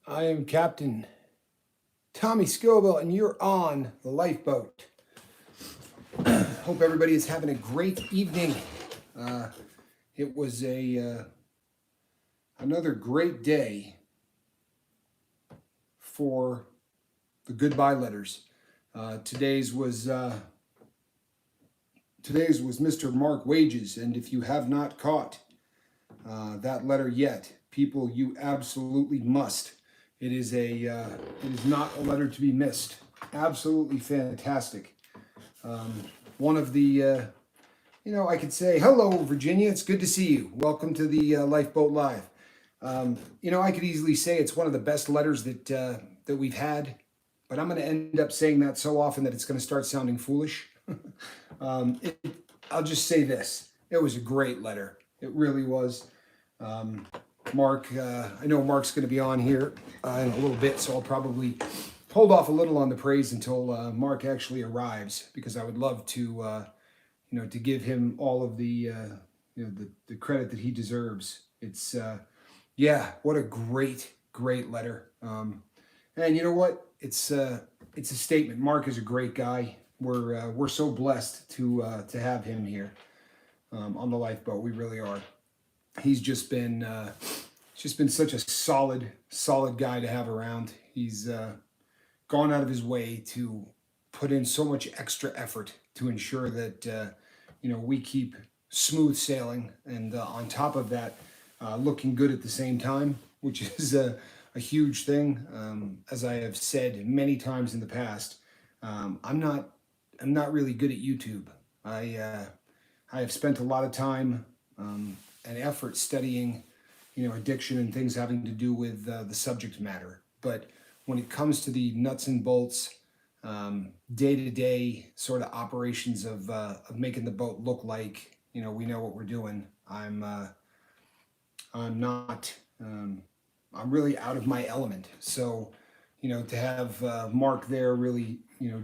I am Captain Tommy Scoville, and you're on the lifeboat. Hope everybody is having a great evening. Uh, it was a another great day for the goodbye letters. Today's was Mr. Mark Wages, and if you have not caught that letter yet, people, you absolutely must. It is not a letter to be missed. Absolutely fantastic. One of the I could say, hello, Virginia. It's good to see you. Welcome to the Lifeboat Live. I could easily say it's one of the best letters that we've had, but I'm going to end up saying that so often that it's going to start sounding foolish. um, it, I'll just say this: it was a great letter. It really was. Mark, I know Mark's going to be on here in a little bit, so I'll probably hold off a little on the praise until Mark actually arrives, because I would love to give him all of the credit that he deserves. It's what a great letter. And you know what? It's a statement. Mark is a great guy. We're so blessed to have him here on the lifeboat. We really are. He's just been such a solid guy to have around. He's gone out of his way to put in so much extra effort to ensure that we keep smooth sailing, and on top of that, looking good at the same time, which is a huge thing. As I have said many times in the past, I'm not really good at YouTube. I have spent a lot of time and effort studying, addiction and things having to do with the subject matter. But when it comes to the nuts and bolts, day-to-day sort of operations of making the boat look like we know what we're doing, I'm not. I'm really out of my element. So, to have Mark there really,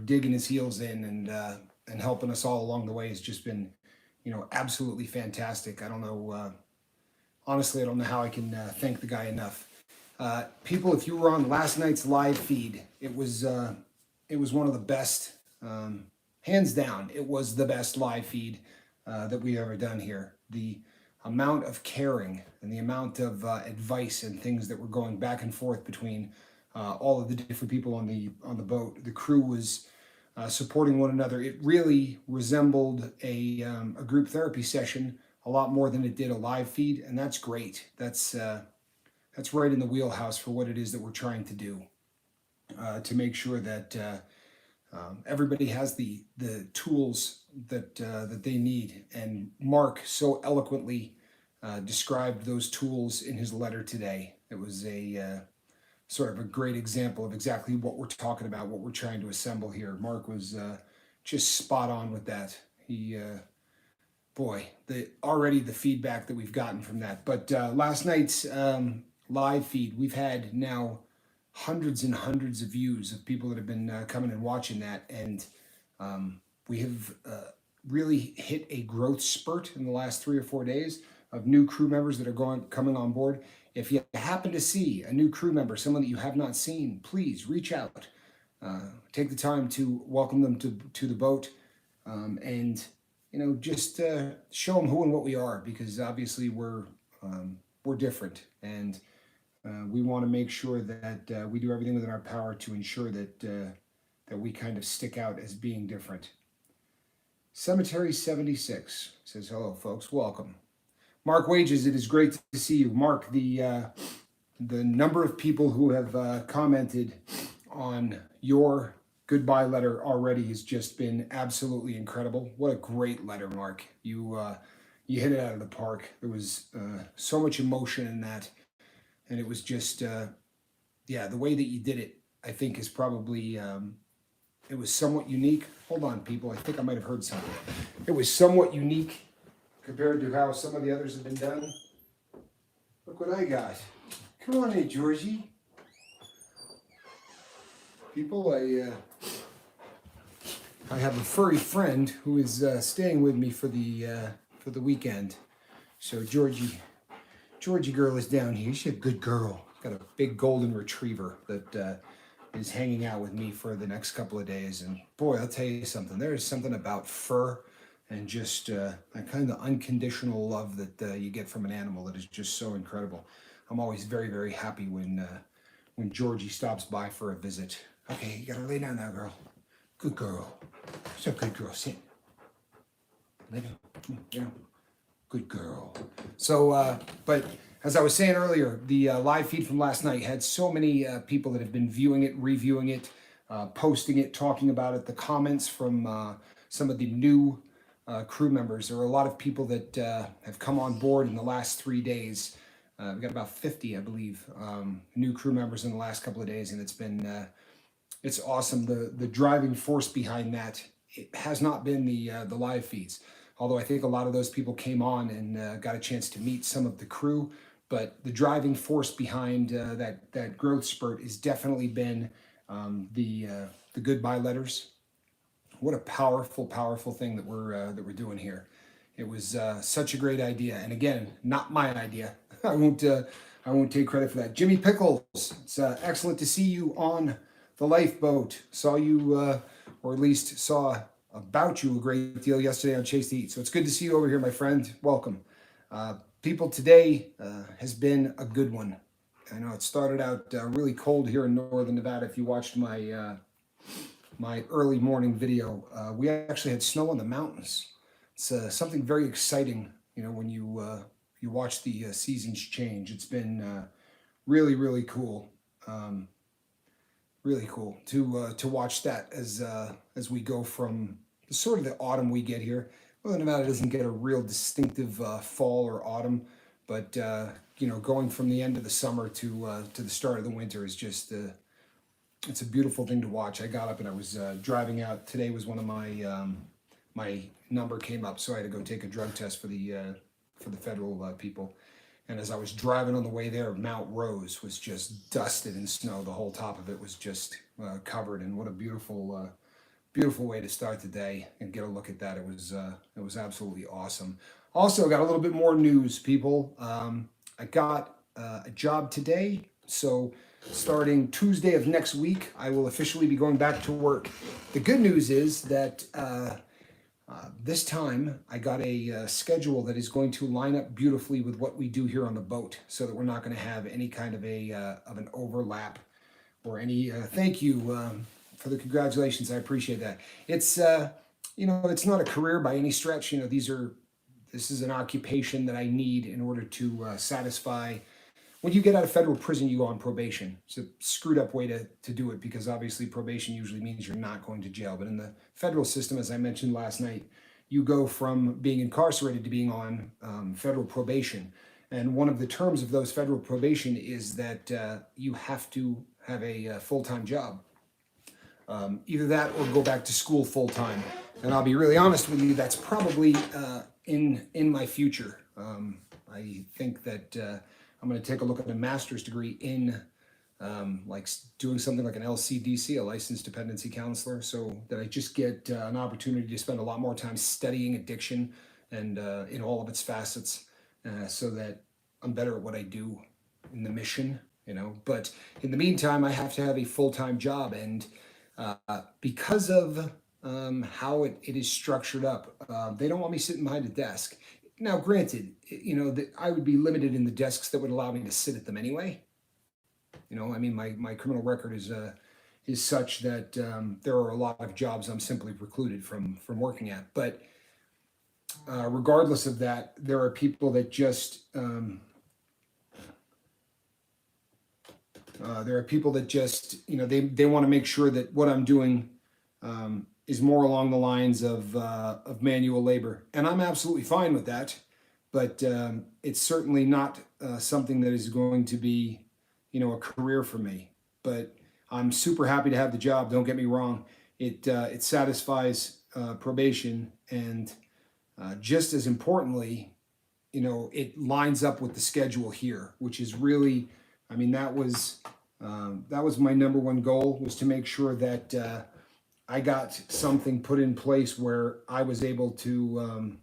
digging his heels in and helping us all along the way has just been, absolutely fantastic. I don't know. Honestly, I don't know how I can thank the guy enough. People, if you were on last night's live feed, it was one of the best, hands down. It was the best live feed that we've ever done here. The amount of caring and the amount of advice and things that were going back and forth between all of the different people on the boat. The crew was supporting one another. It really resembled a group therapy session a lot more than it did a live feed, and that's great. That's right in the wheelhouse for what it is that we're trying to do, to make sure that everybody has the tools that they need. And Mark so eloquently described those tools in his letter today. It was a sort of a great example of exactly what we're talking about, what we're trying to assemble here. Mark was just spot on with that. He, boy, the feedback that we've gotten from that. But last night's live feed, we've had now hundreds and hundreds of views of people that have been coming and watching that, and we have really hit a growth spurt in the last 3 or 4 days of new crew members that are coming on board. If you happen to see a new crew member, someone that you have not seen, please reach out. Take the time to welcome them to the boat, and just show them who and what we are, because obviously we're different, and we want to make sure that we do everything within our power to ensure that we kind of stick out as being different. Cemetery 76 says, hello, folks. Welcome. Mark Wages, it is great to see you. Mark, the number of people who have commented on your goodbye letter already has just been absolutely incredible. What a great letter, Mark. You hit it out of the park. There was so much emotion in that. And it was just, the way that you did it, I think is probably, it was somewhat unique. Hold on, people. I think I might have heard something. It was somewhat unique compared to how some of the others have been done. Look what I got. Come on in, Georgie. People, I have a furry friend who is staying with me for the weekend. So Georgie girl is down here. She's a good girl. got a big golden retriever that is hanging out with me for the next couple of days. And boy, I'll tell you something. There is something about fur and just that kind of unconditional love that you get from an animal that is just so incredible. I'm always very, very happy when Georgie stops by for a visit. Okay, you gotta lay down now, girl. Good girl. So good girl. Sit. Lay down. Yeah. Good girl. So, but as I was saying earlier, the live feed from last night had so many people that have been viewing it, reviewing it, posting it, talking about it. The comments from some of the new crew members. There are a lot of people that have come on board in the last 3 days. We've got about 50, I believe, new crew members in the last couple of days, and it's awesome. The driving force behind that, it has not been the live feeds. Although I think a lot of those people came on and got a chance to meet some of the crew, but the driving force behind that growth spurt has definitely been the goodbye letters. What a powerful, powerful thing that we're doing here. It was such a great idea, and again, not my idea. I won't take credit for that. Jimmy Pickles, it's excellent to see you on the lifeboat. Saw you, or at least saw about you a great deal yesterday on Chase to Eat. So it's good to see you over here, my friend. Welcome. People, today has been a good one. I know it started out really cold here in northern Nevada. If you watched my my early morning video, we actually had snow on the mountains. It's something very exciting, you know, when you watch the seasons change. It's been really, really cool. Really cool to watch that as we go from sort of the autumn we get here. Well, Nevada doesn't get a real distinctive fall or autumn, but you know, going from the end of the summer to the start of the winter is just it's a beautiful thing to watch. I got up and I was driving out. Today was one of my my number came up, so I had to go take a drug test for the federal people. And as I was driving on the way there, Mount Rose was just dusted in snow. The whole top of it was just covered. And what a beautiful, beautiful way to start the day and get a look at that. It was absolutely awesome. Also, got a little bit more news, people. I got a job today, so starting Tuesday of next week, I will officially be going back to work. The good news is that this time I got a schedule that is going to line up beautifully with what we do here on the boat, so that we're not going to have any kind of an overlap or any. Thank you for the congratulations. I appreciate that. It's you know, it's not a career by any stretch. You know, this is an occupation that I need in order to satisfy. When you get out of federal prison, you go on probation. It's a screwed up way to do it, because obviously probation usually means you're not going to jail. But in the federal system, as I mentioned last night, you go from being incarcerated to being on federal probation. And one of the terms of those federal probation is that you have to have a full-time job. Either that or go back to school full-time. And I'll be really honest with you, that's probably in my future. I think that I'm going to take a look at a master's degree in like doing something like an LCDC, a licensed dependency counselor, so that I just get an opportunity to spend a lot more time studying addiction and in all of its facets, so that I'm better at what I do in the mission, you know. But in the meantime, I have to have a full-time job, and because of how it is structured up, they don't want me sitting behind a desk. Now, granted, you know, that I would be limited in the desks that would allow me to sit at them anyway. You know, I mean, my criminal record is such that there are a lot of jobs I'm simply precluded from working at. But regardless of that, there are people that just you know, they want to make sure that what I'm doing is more along the lines of manual labor, and I'm absolutely fine with that. But it's certainly not something that is going to be, you know, a career for me. But I'm super happy to have the job. Don't get me wrong; it satisfies probation, and just as importantly, you know, it lines up with the schedule here, which is really, I mean, that was my number one goal, was to make sure that I got something put in place where I was able to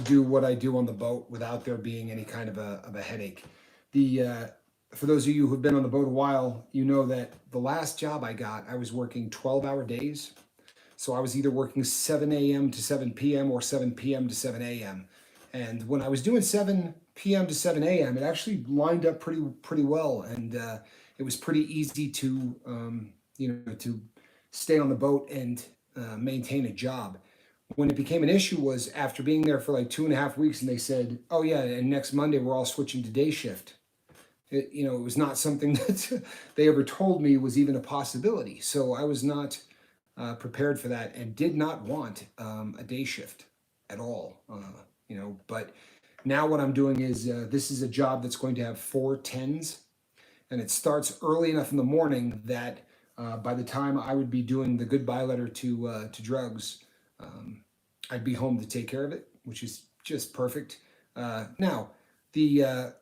do what I do on the boat without there being any kind of a headache. The For those of you who've been on the boat a while, you know that the last job I got, I was working 12-hour days. So I was either working 7 a.m. to 7 p.m. or 7 p.m. to 7 a.m. And when I was doing 7 p.m. to 7 a.m., it actually lined up pretty well, and it was pretty easy to to stay on the boat and maintain a job. When it became an issue was after being there for like 2.5 weeks, and they said, "Oh yeah, and next Monday we're all switching to day shift." It was not something that they ever told me was even a possibility. So I was not prepared for that and did not want a day shift at all. But now what I'm doing is this is a job that's going to have 4 10s, and it starts early enough in the morning that by the time I would be doing the goodbye letter to drugs, I'd be home to take care of it, which is just perfect. Now, the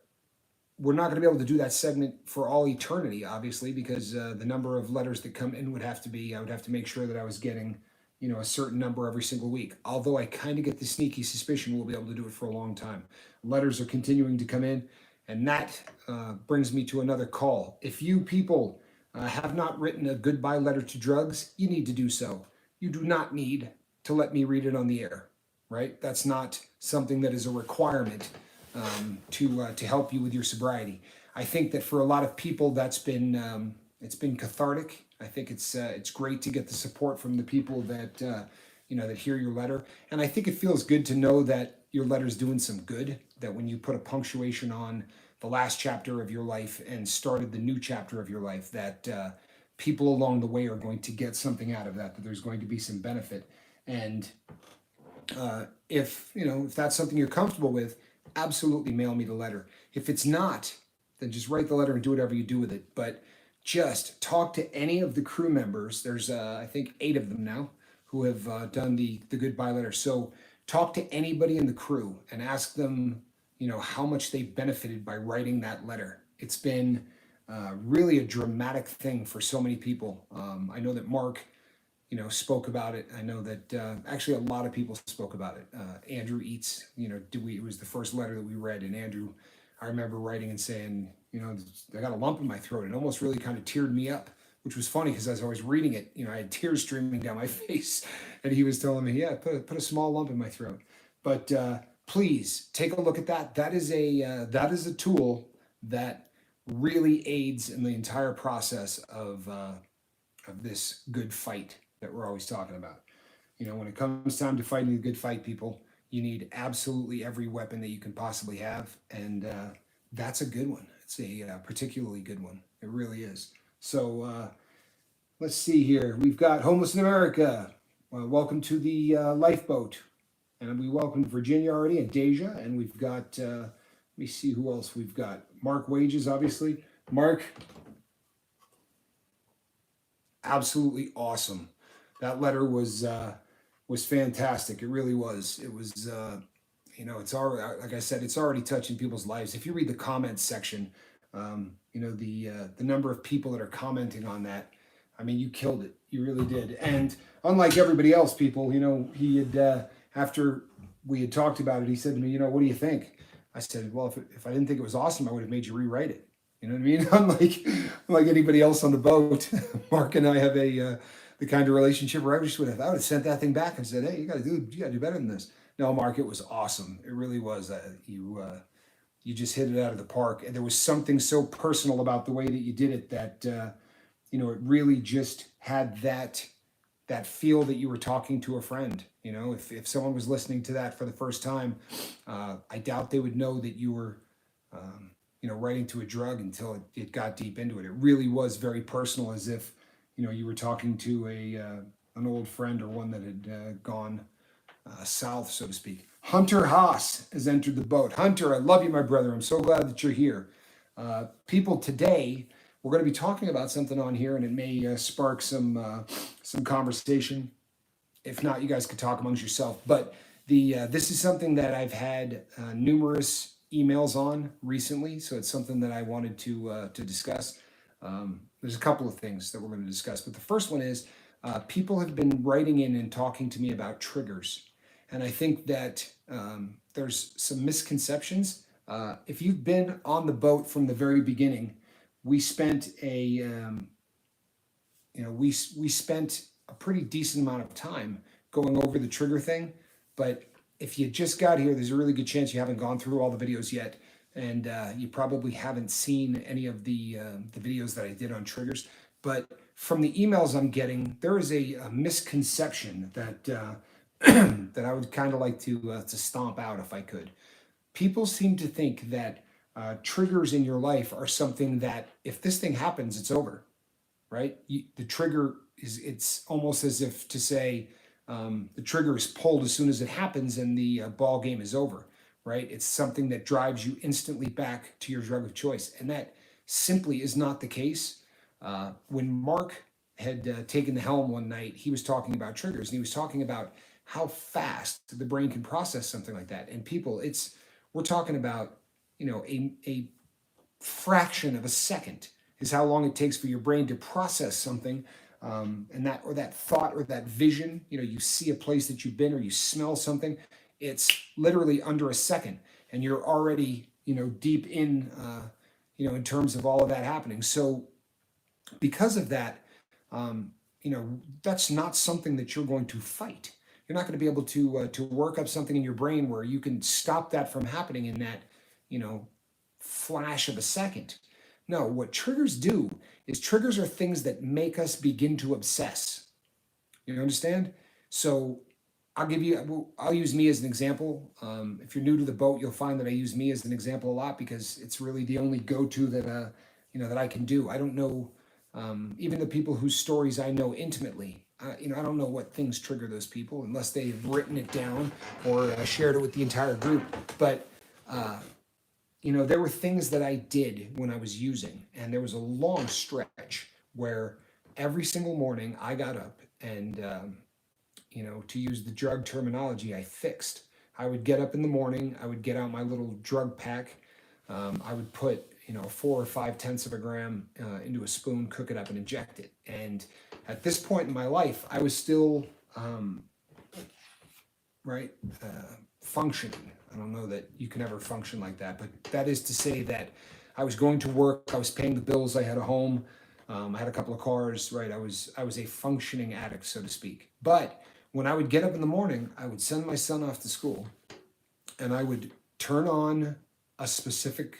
we're not going to be able to do that segment for all eternity, obviously, because the number of letters that come in would have to be, I would have to make sure that I was getting, a certain number every single week. Although I kind of get the sneaky suspicion we'll be able to do it for a long time. Letters are continuing to come in, and that brings me to another call. If you people have not written a goodbye letter to drugs, you need to do so. You do not need to let me read it on the air, right? That's not something that is a requirement to help you with your sobriety. I think that for a lot of people, that's been it's been cathartic. I think it's great to get the support from the people that that hear your letter, and I think it feels good to know that your letter's doing some good. That when you put a punctuation on the last chapter of your life and started the new chapter of your life, that people along the way are going to get something out of that. That there's going to be some benefit, and if that's something you're comfortable with, absolutely mail me the letter. If it's not, then just write the letter and do whatever you do with it. But just talk to any of the crew members. There's I think 8 of them now who have done the goodbye letter. So talk to anybody in the crew and ask them, how much they benefited by writing that letter. It's been really a dramatic thing for so many people. I know that Mark spoke about it. I know that actually a lot of people spoke about it. Andrew Eats, it was the first letter that we read, and Andrew, I remember writing and saying, I got a lump in my throat. It almost really kind of teared me up, which was funny because as I was reading it, I had tears streaming down my face, and he was telling me, yeah, put a small lump in my throat. But please take a look at that. That is a tool that really aids in the entire process of this good fight that we're always talking about. When it comes time to fighting the good fight, people, you need absolutely every weapon that you can possibly have, and that's a good one. It's a particularly good one. It really is. So let's see here. We've got Homeless in America. Welcome to the lifeboat, and we welcomed Virginia already and Deja, and we've got. Let me see who else we've got. Mark Wages, obviously. Mark, absolutely awesome. That letter was fantastic. It really was. It was it's already, like I said, it's already touching people's lives. If you read the comments section, the number of people that are commenting on that, I mean, you killed it. You really did. And unlike everybody else, people, he had after we had talked about it, he said to me, what do you think? I said, well, if I didn't think it was awesome, I would have made you rewrite it. You know what I mean? Unlike anybody else on the boat, Mark and I have the kind of relationship where I would have sent that thing back and said, hey, you got to do better than this. No, Mark, it was awesome. It really was. You just hit it out of the park, and there was something so personal about the way that you did it that it really just had that feel that you were talking to a friend. If someone was listening to that for the first time, I doubt they would know that you were. Writing to a drug until it got deep into it. It really was very personal, as if, you were talking to an old friend or one that had gone south, so to speak. Hunter Haas has entered the boat. Hunter, I love you, my brother. I'm so glad that you're here. People, today we're going to be talking about something on here, and it may spark some conversation. If not, you guys could talk amongst yourself. But this is something that I've had numerous emails on recently, so it's something that I wanted to discuss. There's a couple of things that we're going to discuss, but the first one is people have been writing in and talking to me about triggers, and I think that there's some misconceptions If you've been on the boat from the very beginning, we spent a we spent a pretty decent amount of time going over the trigger thing. But if you just got here, there's a really good chance you haven't gone through all the videos yet, and you probably haven't seen any of the videos that I did on triggers. But from the emails I'm getting, there is a misconception that that I would kind of like to stomp out if I could. People seem to think that triggers in your life are something that if this thing happens, it's over, right? The trigger is, it's almost as if to say the trigger is pulled as soon as it happens and the ball game is over, right? It's something that drives you instantly back to your drug of choice. And that simply is not the case. When Mark had taken the helm one night, he was talking about triggers and he was talking about how fast the brain can process something like that. And people, we're talking about, a fraction of a second is how long it takes for your brain to process something, and that thought or that vision. You see a place that you've been or you smell something. It's literally under a second, and you're already deep in terms of all of that happening. So because of that, that's not something that you're going to fight. You're not going to be able to work up something in your brain where you can stop that from happening in that you know flash of a second. No, what triggers do is triggers are things that make us begin to obsess. You understand? So I'll use me as an example. If you're new to the boat, you'll find that I use me as an example a lot because it's really the only go-to that I can do. I don't know even the people whose stories I know intimately. I don't know what things trigger those people unless they've written it down or shared it with the entire group. But uh, there were things that I did when I was using, and there was a long stretch where every single morning I got up and, to use the drug terminology, I fixed. I would get up in the morning, I would get out my little drug pack, I would put, 4 or 5 tenths of a gram into a spoon, cook it up, and inject it. And at this point in my life, I was still, right, functioning. I don't know that you can ever function like that, but that is to say that I was going to work, I was paying the bills, I had a home, I had a couple of cars, right? I was a functioning addict, so to speak. But when I would get up in the morning, I would send my son off to school, and I would turn on a specific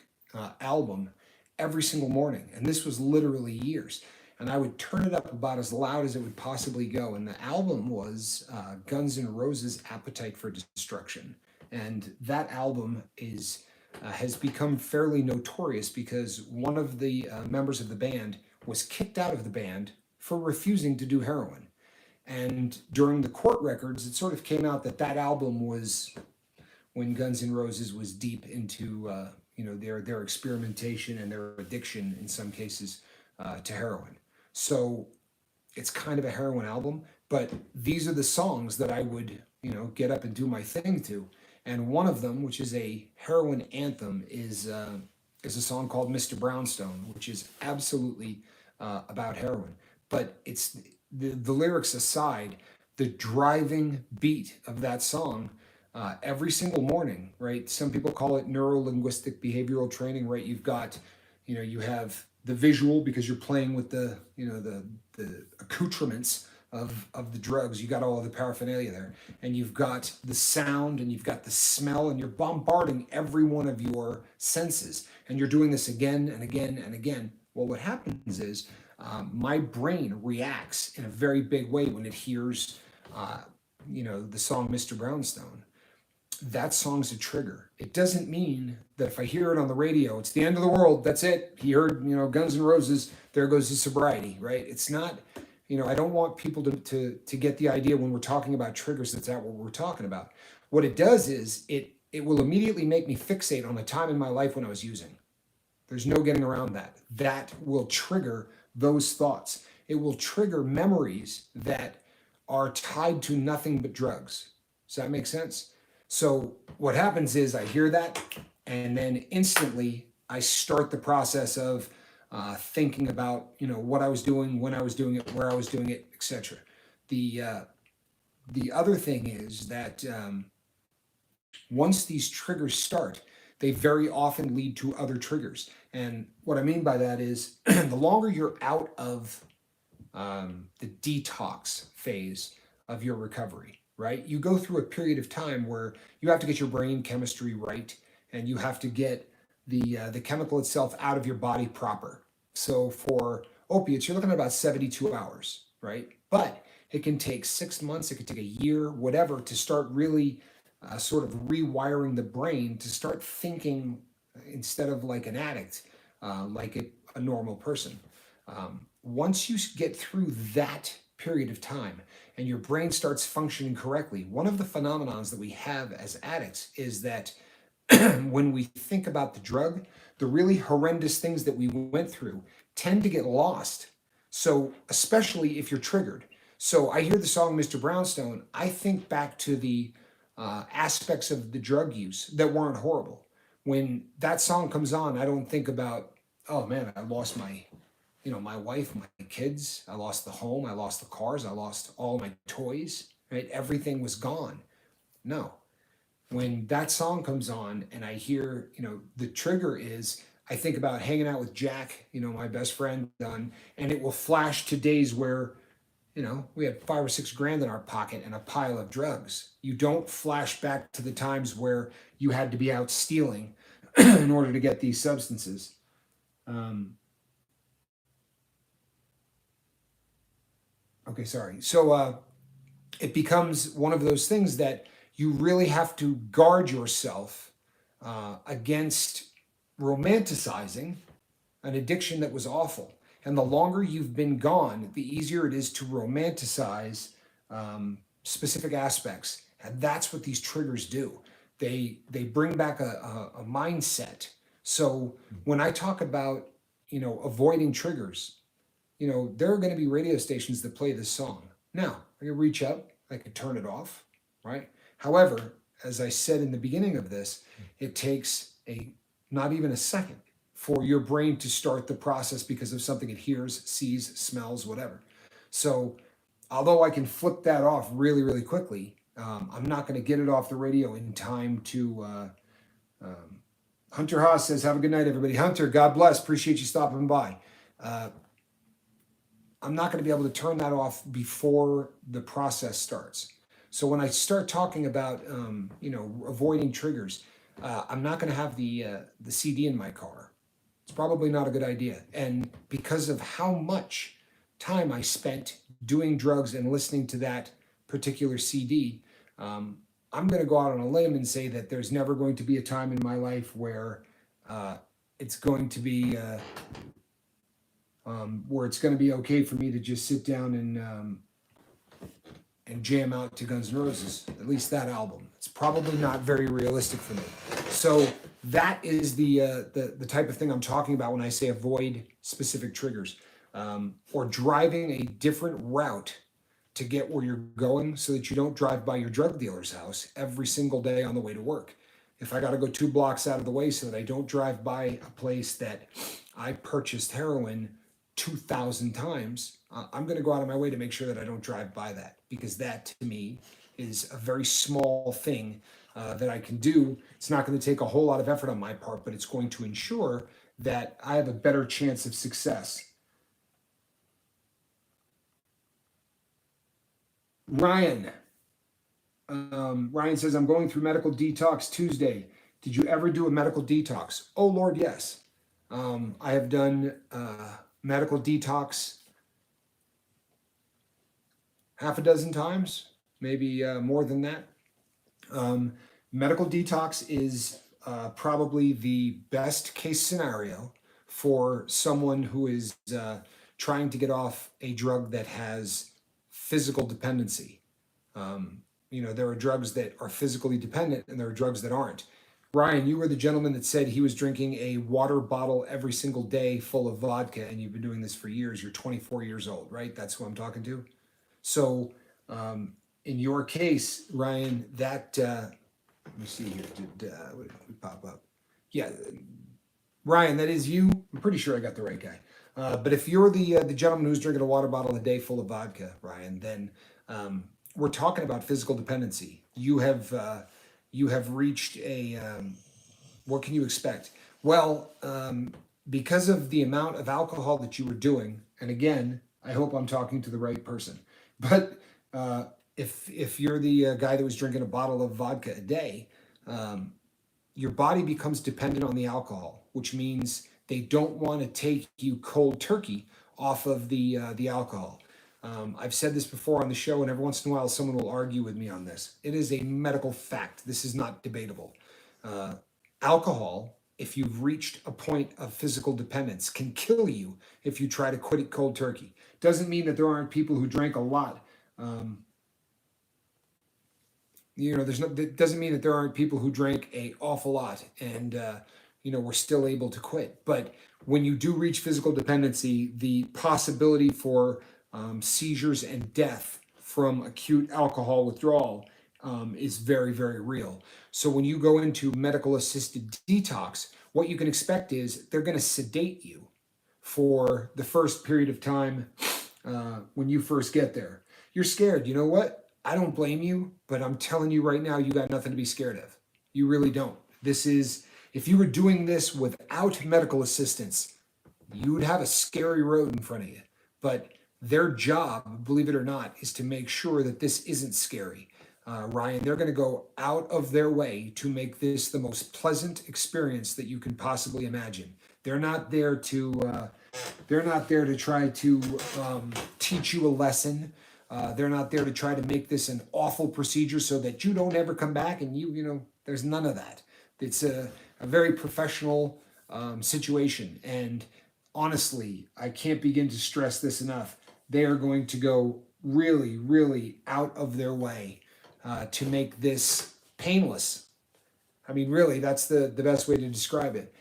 album every single morning, and this was literally years. And I would turn it up about as loud as it would possibly go. And the album was Guns N' Roses' "Appetite for Destruction." And that album has become fairly notorious because one of the members of the band was kicked out of the band for refusing to do heroin. And during the court records, it sort of came out that that album was when Guns N' Roses was deep into their experimentation and their addiction in some cases to heroin. So it's kind of a heroin album, but these are the songs that I would get up and do my thing to. And one of them, which is a heroin anthem, is a song called "Mr. Brownstone," which is absolutely about heroin. But it's the lyrics aside, the driving beat of that song every single morning, right? Some people call it neuro linguistic behavioral training, right? You have the visual because you're playing with the accoutrements of the drugs. You got all of the paraphernalia there, and you've got the sound, and you've got the smell, and you're bombarding every one of your senses, and you're doing this again and again and again. Well, what happens is my brain reacts in a very big way when it hears, the song "Mr. Brownstone." That song's a trigger. It doesn't mean that if I hear it on the radio, it's the end of the world. That's it. He heard, Guns N' Roses. There goes his sobriety, right? It's not, I don't want people to get the idea when we're talking about triggers that's what we're talking about. What it does is it will immediately make me fixate on a time in my life when I was using. There's no getting around that. That will trigger those thoughts. It will trigger memories that are tied to nothing but drugs. Does that make sense? So what happens is I hear that, and then instantly I start the process of thinking about what I was doing, when I was doing it, where I was doing it, etc. The other thing is that once these triggers start, they very often lead to other triggers. And what I mean by that is the longer you're out of the detox phase of your recovery, right? You go through a period of time where you have to get your brain chemistry right, and you have to get the chemical itself out of your body proper. So for opiates, you're looking at about 72 hours, right? But it can take 6 months, it could take a year, whatever, to start really sort of rewiring the brain to start thinking instead of like an addict, like a normal person. Once you get through that period of time and your brain starts functioning correctly, one of the phenomenons that we have as addicts is that when we think about the drug, the really horrendous things that we went through tend to get lost. So, especially if you're triggered. So, I hear the song Mr. Brownstone, I think back to the aspects of the drug use that weren't horrible. When that song comes on, I don't think about, oh man, I lost my wife, my kids, I lost the home, I lost the cars, I lost all my toys, right? Everything was gone. No, when that song comes on and I hear, the trigger is I think about hanging out with Jack, my best friend, and it will flash to days where, we had 5 or 6 grand in our pocket and a pile of drugs. You don't flash back to the times where you had to be out stealing in order to get these substances. Okay, sorry. So it becomes one of those things that you really have to guard yourself against romanticizing an addiction that was awful. And the longer you've been gone, the easier it is to romanticize specific aspects. And that's what these triggers do. They bring back a mindset. So when I talk about, avoiding triggers, there are going to be radio stations that play this song. Now, I can reach up, I can turn it off, right? However, as I said in the beginning of this, it takes not even a second for your brain to start the process because of something it hears, sees, smells, whatever. So, although I can flip that off really, really quickly, I'm not going to get it off the radio in time to. Hunter Haas says, "Have a good night, everybody." Hunter, God bless. Appreciate you stopping by. I'm not going to be able to turn that off before the process starts. So when I start talking about, avoiding triggers, I'm not going to have the CD in my car. It's probably not a good idea. And because of how much time I spent doing drugs and listening to that particular CD, I'm going to go out on a limb and say that there's never going to be a time in my life where it's going to be where it's going to be okay for me to just sit down and jam out to Guns N' Roses. At least that album. It's probably not very realistic for me. So that is the type of thing I'm talking about when I say avoid specific triggers, or driving a different route to get where you're going so that you don't drive by your drug dealer's house every single day on the way to work. If I got to go 2 blocks out of the way so that I don't drive by a place that I purchased heroin 2,000 times, I'm going to go out of my way to make sure that I don't drive by that, because that to me is a very small thing that I can do. It's not going to take a whole lot of effort on my part, but it's going to ensure that I have a better chance of success. Ryan. Ryan says, I'm going through medical detox Tuesday. Did you ever do a medical detox? Oh, Lord, yes. I have done medical detox half a dozen times, maybe more than that. Medical detox is probably the best case scenario for someone who is trying to get off a drug that has physical dependency. There are drugs that are physically dependent and there are drugs that aren't. Ryan, you were the gentleman that said he was drinking a water bottle every single day full of vodka, and you've been doing this for years. You're 24 years old, right? That's who I'm talking to. So in your case, Ryan, that, let me see here, what did it pop up? Yeah, Ryan, that is you. I'm pretty sure I got the right guy. But if you're the gentleman who's drinking a water bottle a day full of vodka, Ryan, then we're talking about physical dependency. You have reached a what can you expect? Well, because of the amount of alcohol that you were doing, and again, I hope I'm talking to the right person, but uh, if you're the guy that was drinking a bottle of vodka a day, um, your body becomes dependent on the alcohol, which means they don't want to take you cold turkey off of the alcohol. I've said this before on the show, and every once in a while someone will argue with me on this. It is a medical fact. This is not debatable. Uh, Alcohol, if you've reached a point of physical dependence, can kill you if you try to quit it cold turkey. Doesn't mean that there aren't people who drank a lot. Um, there's no. That doesn't mean that there aren't people who drank a awful lot and were still able to quit. But when you do reach physical dependency, the possibility for seizures and death from acute alcohol withdrawal is very, very real. So when you go into medical assisted detox, what you can expect is they're going to sedate you for the first period of time when you first get there. You're scared. You know what? I don't blame you, but I'm telling you right now, you got nothing to be scared of. You really don't. This is, if you were doing this without medical assistance, you would have a scary road in front of you. But their job, believe it or not, is to make sure that this isn't scary. Ryan, they're going to go out of their way to make this the most pleasant experience that you can possibly imagine. They're not there to try to teach you a lesson. They're not there to try to make this an awful procedure so that you don't ever come back and there's none of that. It's a very professional situation. And honestly, I can't begin to stress this enough. They are going to go really, really out of their way to make this painless. I mean, really, that's the best way to describe it.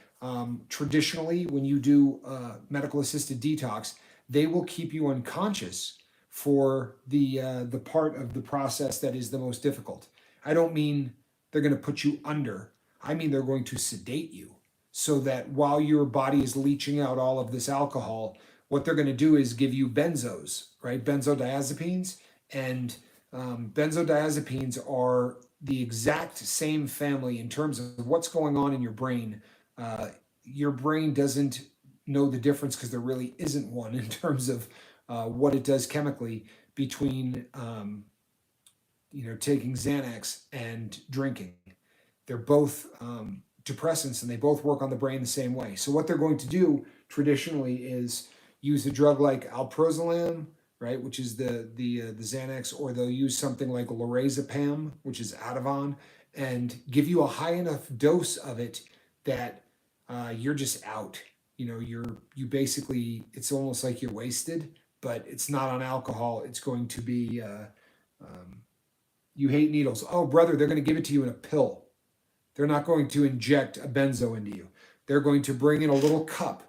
Traditionally, when you do medical assisted detox, they will keep you unconscious for the part of the process that is the most difficult. I don't mean they're going to put you under. I mean they're going to sedate you so that while your body is leaching out all of this alcohol, what they're going to do is give you benzos, right? Benzodiazepines. And benzodiazepines are the exact same family in terms of what's going on in your brain. Your brain doesn't know the difference because there really isn't one in terms of what it does chemically between taking Xanax and drinking. They're both depressants and they both work on the brain the same way. So what they're going to do traditionally is use a drug like alprazolam, right, which is the Xanax, or they'll use something like lorazepam, which is Ativan, and give you a high enough dose of it that you're just out. You basically, it's almost like you're wasted, but it's not on alcohol. It's going to be you hate needles. Oh, brother, they're going to give it to you in a pill. They're not going to inject a benzo into you. They're going to bring in a little cup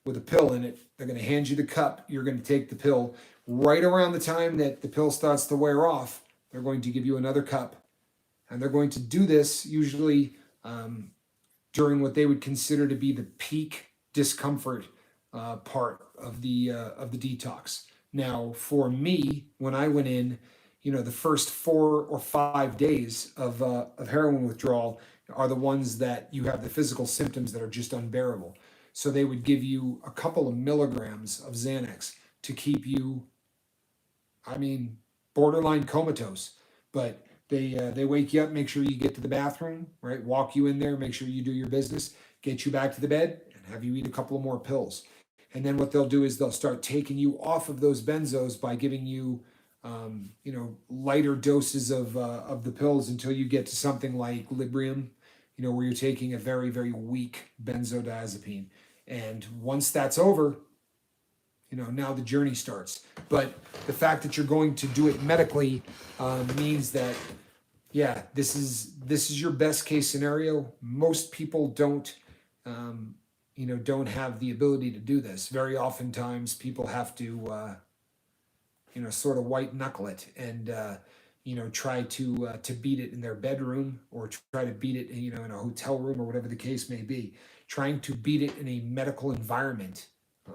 with a pill in it. They're going to hand you the cup. You're going to take the pill. Right around the time that the pill starts to wear off, they're going to give you another cup. And they're going to do this usually during what they would consider to be the peak discomfort part of the detox. Now, for me, when I went in, the first 4 or 5 days of heroin withdrawal are the ones that you have the physical symptoms that are just unbearable. So they would give you a couple of milligrams of Xanax to keep you, I mean, borderline comatose. But they wake you up, make sure you get to the bathroom, right? Walk you in there, make sure you do your business, get you back to the bed, and have you eat a couple of more pills. And then what they'll do is they'll start taking you off of those benzos by giving you lighter doses of the pills until you get to something like Librium, where you're taking a very, very weak benzodiazepine. And once that's over, now the journey starts. But the fact that you're going to do it medically means that, yeah, this is your best case scenario. Most people don't have the ability to do this. Very oftentimes people have to sort of white knuckle it and try to beat it in their bedroom, or try to beat it in a hotel room, or whatever the case may be. Trying to beat it in a medical environment. I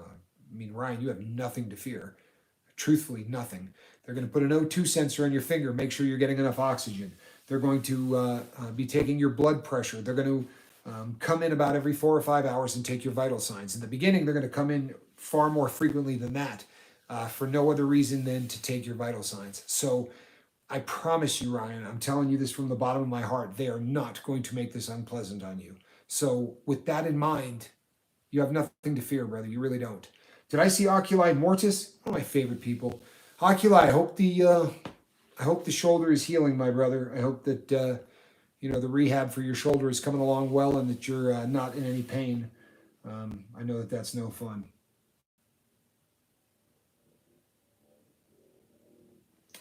mean, Ryan, you have nothing to fear. Truthfully, nothing. They're going to put an O2 sensor on your finger, make sure you're getting enough oxygen. They're going to be taking your blood pressure. They're going to come in about every 4 or 5 hours and take your vital signs. In the beginning, they're going to come in far more frequently than that for no other reason than to take your vital signs. So I promise you, Ryan, I'm telling you this from the bottom of my heart, they are not going to make this unpleasant on you. So with that in mind, you have nothing to fear, brother. You really don't. Did I see Oculi Mortis? One of my favorite people. Oculi, I hope the shoulder is healing, my brother. I hope that the rehab for your shoulder is coming along well and that you're not in any pain. I know that that's no fun.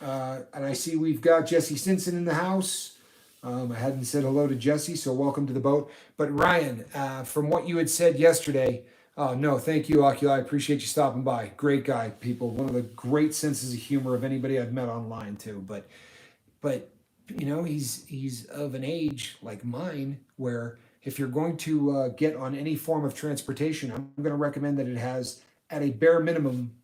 And I see we've got Jesse Stinson in the house. I hadn't said hello to Jesse, so welcome to the boat. But Ryan, from what you had said yesterday, no, thank you, Oculi. I appreciate you stopping by. Great guy, people. One of the great senses of humor of anybody I've met online too. But he's of an age like mine where if you're going to get on any form of transportation, I'm going to recommend that it has at a bare minimum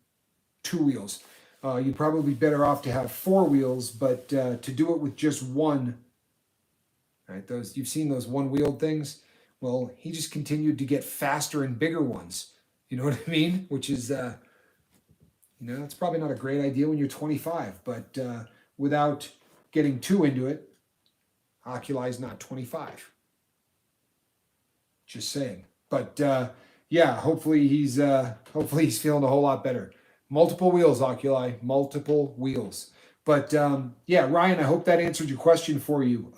2 wheels. You'd probably be better off to have 4 wheels, but to do it with just one, right? Those you've seen those one-wheeled things. Well, he just continued to get faster and bigger ones. You know what I mean? Which is, it's probably not a great idea when you're 25, but without getting too into it, Oculi is not 25. Just saying. But yeah, hopefully he's feeling a whole lot better. Multiple wheels, Oculi, multiple wheels. But yeah, Ryan, I hope that answered your question for you.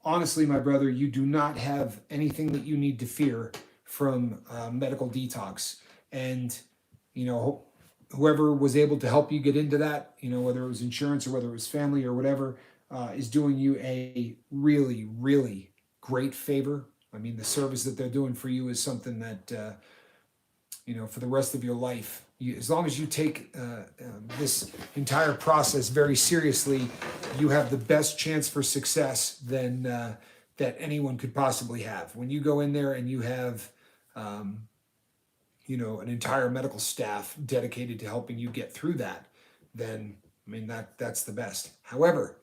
Honestly, my brother, you do not have anything that you need to fear from medical detox. And, whoever was able to help you get into that, whether it was insurance or whether it was family or whatever, is doing you a really, really great favor. I mean, the service that they're doing for you is something that, for the rest of your life, as long as you take this entire process very seriously, you have the best chance for success than that anyone could possibly have. When you go in there and you have, an entire medical staff dedicated to helping you get through that, then I mean that's the best. However,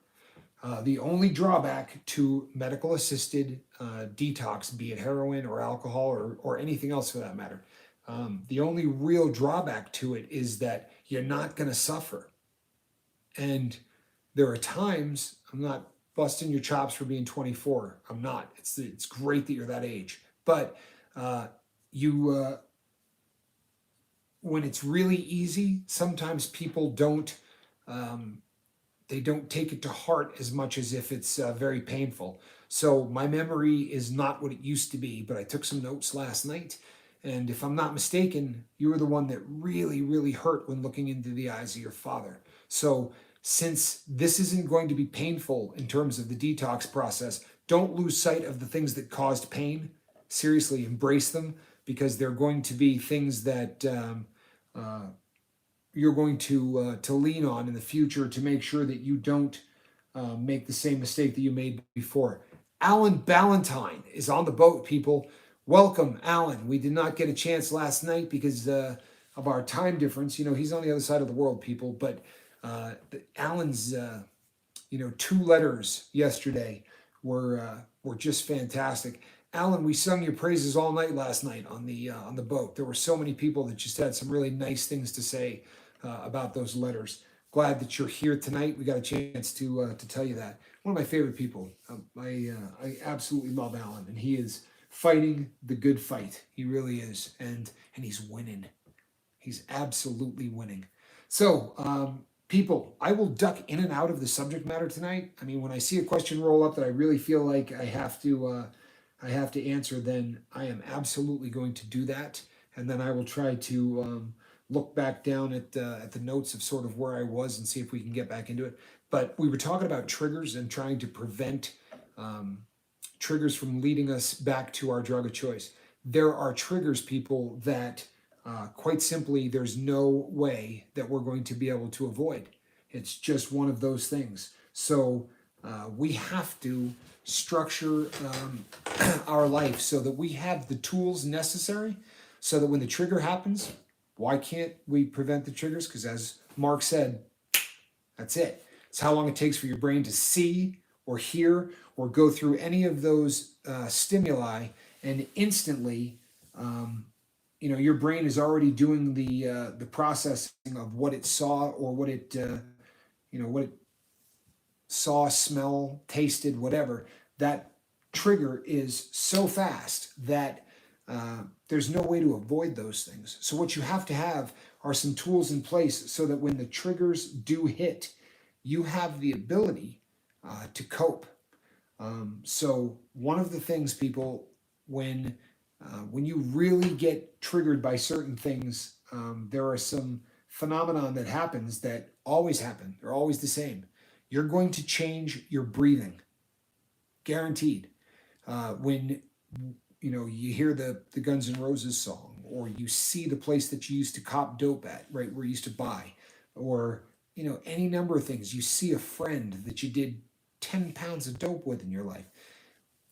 the only drawback to medical assisted detox, be it heroin or alcohol or anything else for that matter, the only real drawback to it is that you're not going to suffer. And there are times, I'm not busting your chops for being 24. I'm not. It's great that you're that age. But you, when it's really easy, sometimes people don't. They don't take it to heart as much as if it's very painful. So my memory is not what it used to be, but I took some notes last night. And if I'm not mistaken, you were the one that really, really hurt when looking into the eyes of your father. So since this isn't going to be painful in terms of the detox process, don't lose sight of the things that caused pain. Seriously, embrace them because they're going to be things that you're going to lean on in the future to make sure that you don't make the same mistake that you made before. Alan Ballantyne is on the boat, people. Welcome, Alan. We did not get a chance last night because of our time difference. He's on the other side of the world, people. But Alan's, 2 letters yesterday were just fantastic. Alan, we sung your praises all night last night on the boat. There were so many people that just had some really nice things to say about those letters. Glad that you're here tonight. We got a chance to tell you that. One of my favorite people. I absolutely love Alan, and he is fighting the good fight. He really is, and he's winning. He's absolutely winning. So, people, I will duck in and out of the subject matter tonight. I mean, when I see a question roll up that I really feel like I have to answer, then I am absolutely going to do that, and then I will try to look back down at the notes of sort of where I was and see if we can get back into it. But we were talking about triggers and trying to prevent triggers from leading us back to our drug of choice. There are triggers, people, that quite simply there's no way that we're going to be able to avoid. It's just one of those things. So we have to structure our life so that we have the tools necessary so that when the trigger happens, why can't we prevent the triggers? Because as Mark said, that's it. It's how long it takes for your brain to see or hear or go through any of those stimuli, and instantly, um, your brain is already doing the processing of what it saw, or what it saw, smell, tasted, whatever. That trigger is so fast that there's no way to avoid those things. So what you have to have are some tools in place so that when the triggers do hit, you have the ability to cope. So one of the things, people, when you really get triggered by certain things, there are some phenomenon that happens that always happen. They're always the same. You're going to change your breathing, guaranteed. When you hear the Guns N' Roses song, or you see the place that you used to cop dope at, right where you used to buy, or any number of things. You see a friend that you did 10 pounds of dope with in your life.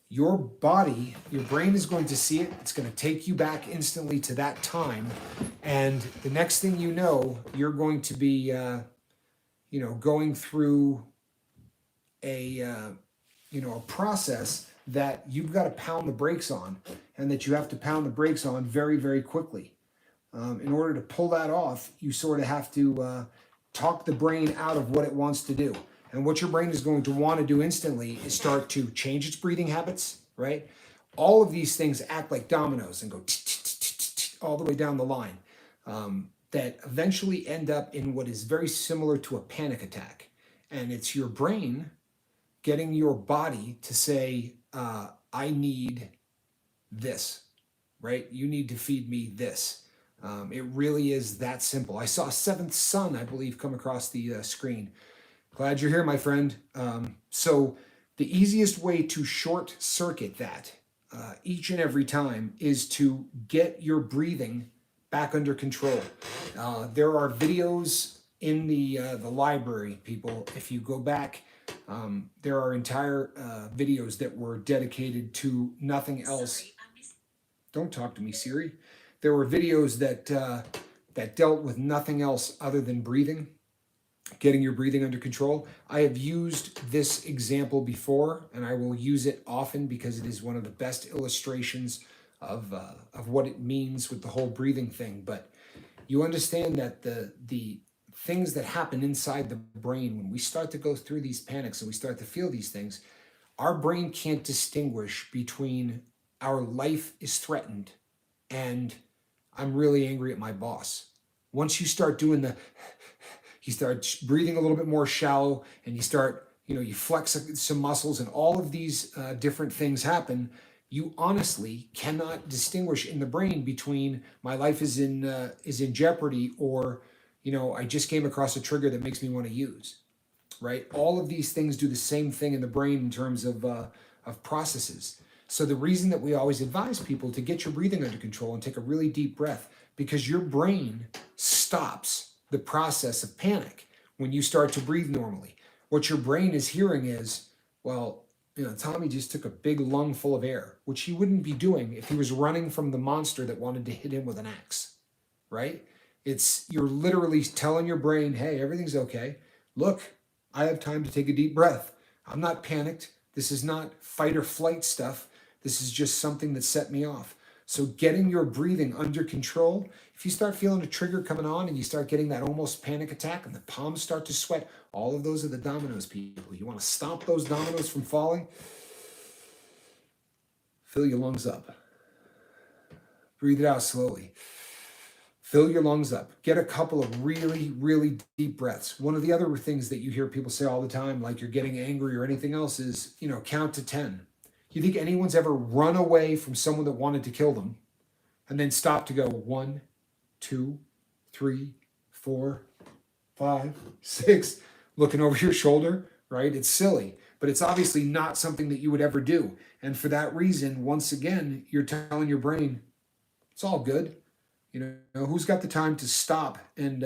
Your body, your brain is going to see it. It's going to take you back instantly to that time, and the next thing you know, you're going to be going through a process that you've got to pound the brakes on, and that you have to pound the brakes on very, very quickly. In order to pull that off, you sort of have to talk the brain out of what it wants to do. And what your brain is going to want to do instantly is start to change its breathing habits, right? All of these things act like dominoes and go all the way down the line, that eventually end up in what is very similar to a panic attack. And it's your brain getting your body to say, I need this, right? You need to feed me this. It really is that simple. I saw Seventh Son, I believe, come across the screen. Glad you're here, my friend. So the easiest way to short circuit that each and every time is to get your breathing back under control. There are videos in the library, people. If you go back, there are entire videos that were dedicated to nothing else. Don't talk to me, Siri. There were videos that dealt with nothing else other than breathing, getting your breathing under control. I have used this example before, and I will use it often because it is one of the best illustrations of what it means with the whole breathing thing. But you understand that the things that happen inside the brain when we start to go through these panics and we start to feel these things, our brain can't distinguish between our life is threatened and I'm really angry at my boss. Once you start doing you start breathing a little bit more shallow, and you start, you flex some muscles, and all of these different things happen. You honestly cannot distinguish in the brain between my life is in jeopardy, or I just came across a trigger that makes me want to use. Right? All of these things do the same thing in the brain in terms of processes. So the reason that we always advise people to get your breathing under control and take a really deep breath, because your brain stops the process of panic when you start to breathe normally. What your brain is hearing is, well, Tommy just took a big lung full of air, which he wouldn't be doing if he was running from the monster that wanted to hit him with an axe, right? You're literally telling your brain, hey, everything's okay. Look, I have time to take a deep breath. I'm not panicked. This is not fight or flight stuff. This is just something that set me off. So getting your breathing under control, if you start feeling a trigger coming on and you start getting that almost panic attack and the palms start to sweat, all of those are the dominoes, people. You want to stop those dominoes from falling? Fill your lungs up. Breathe it out slowly. Fill your lungs up. Get a couple of really, really deep breaths. One of the other things that you hear people say all the time, like you're getting angry or anything else, is, count to 10. You think anyone's ever run away from someone that wanted to kill them and then stop to go 1, 2, 3, 4, 5, 6, looking over your shoulder, right? It's silly, but it's obviously not something that you would ever do. And for that reason, once again, you're telling your brain, it's all good. Who's got the time to stop and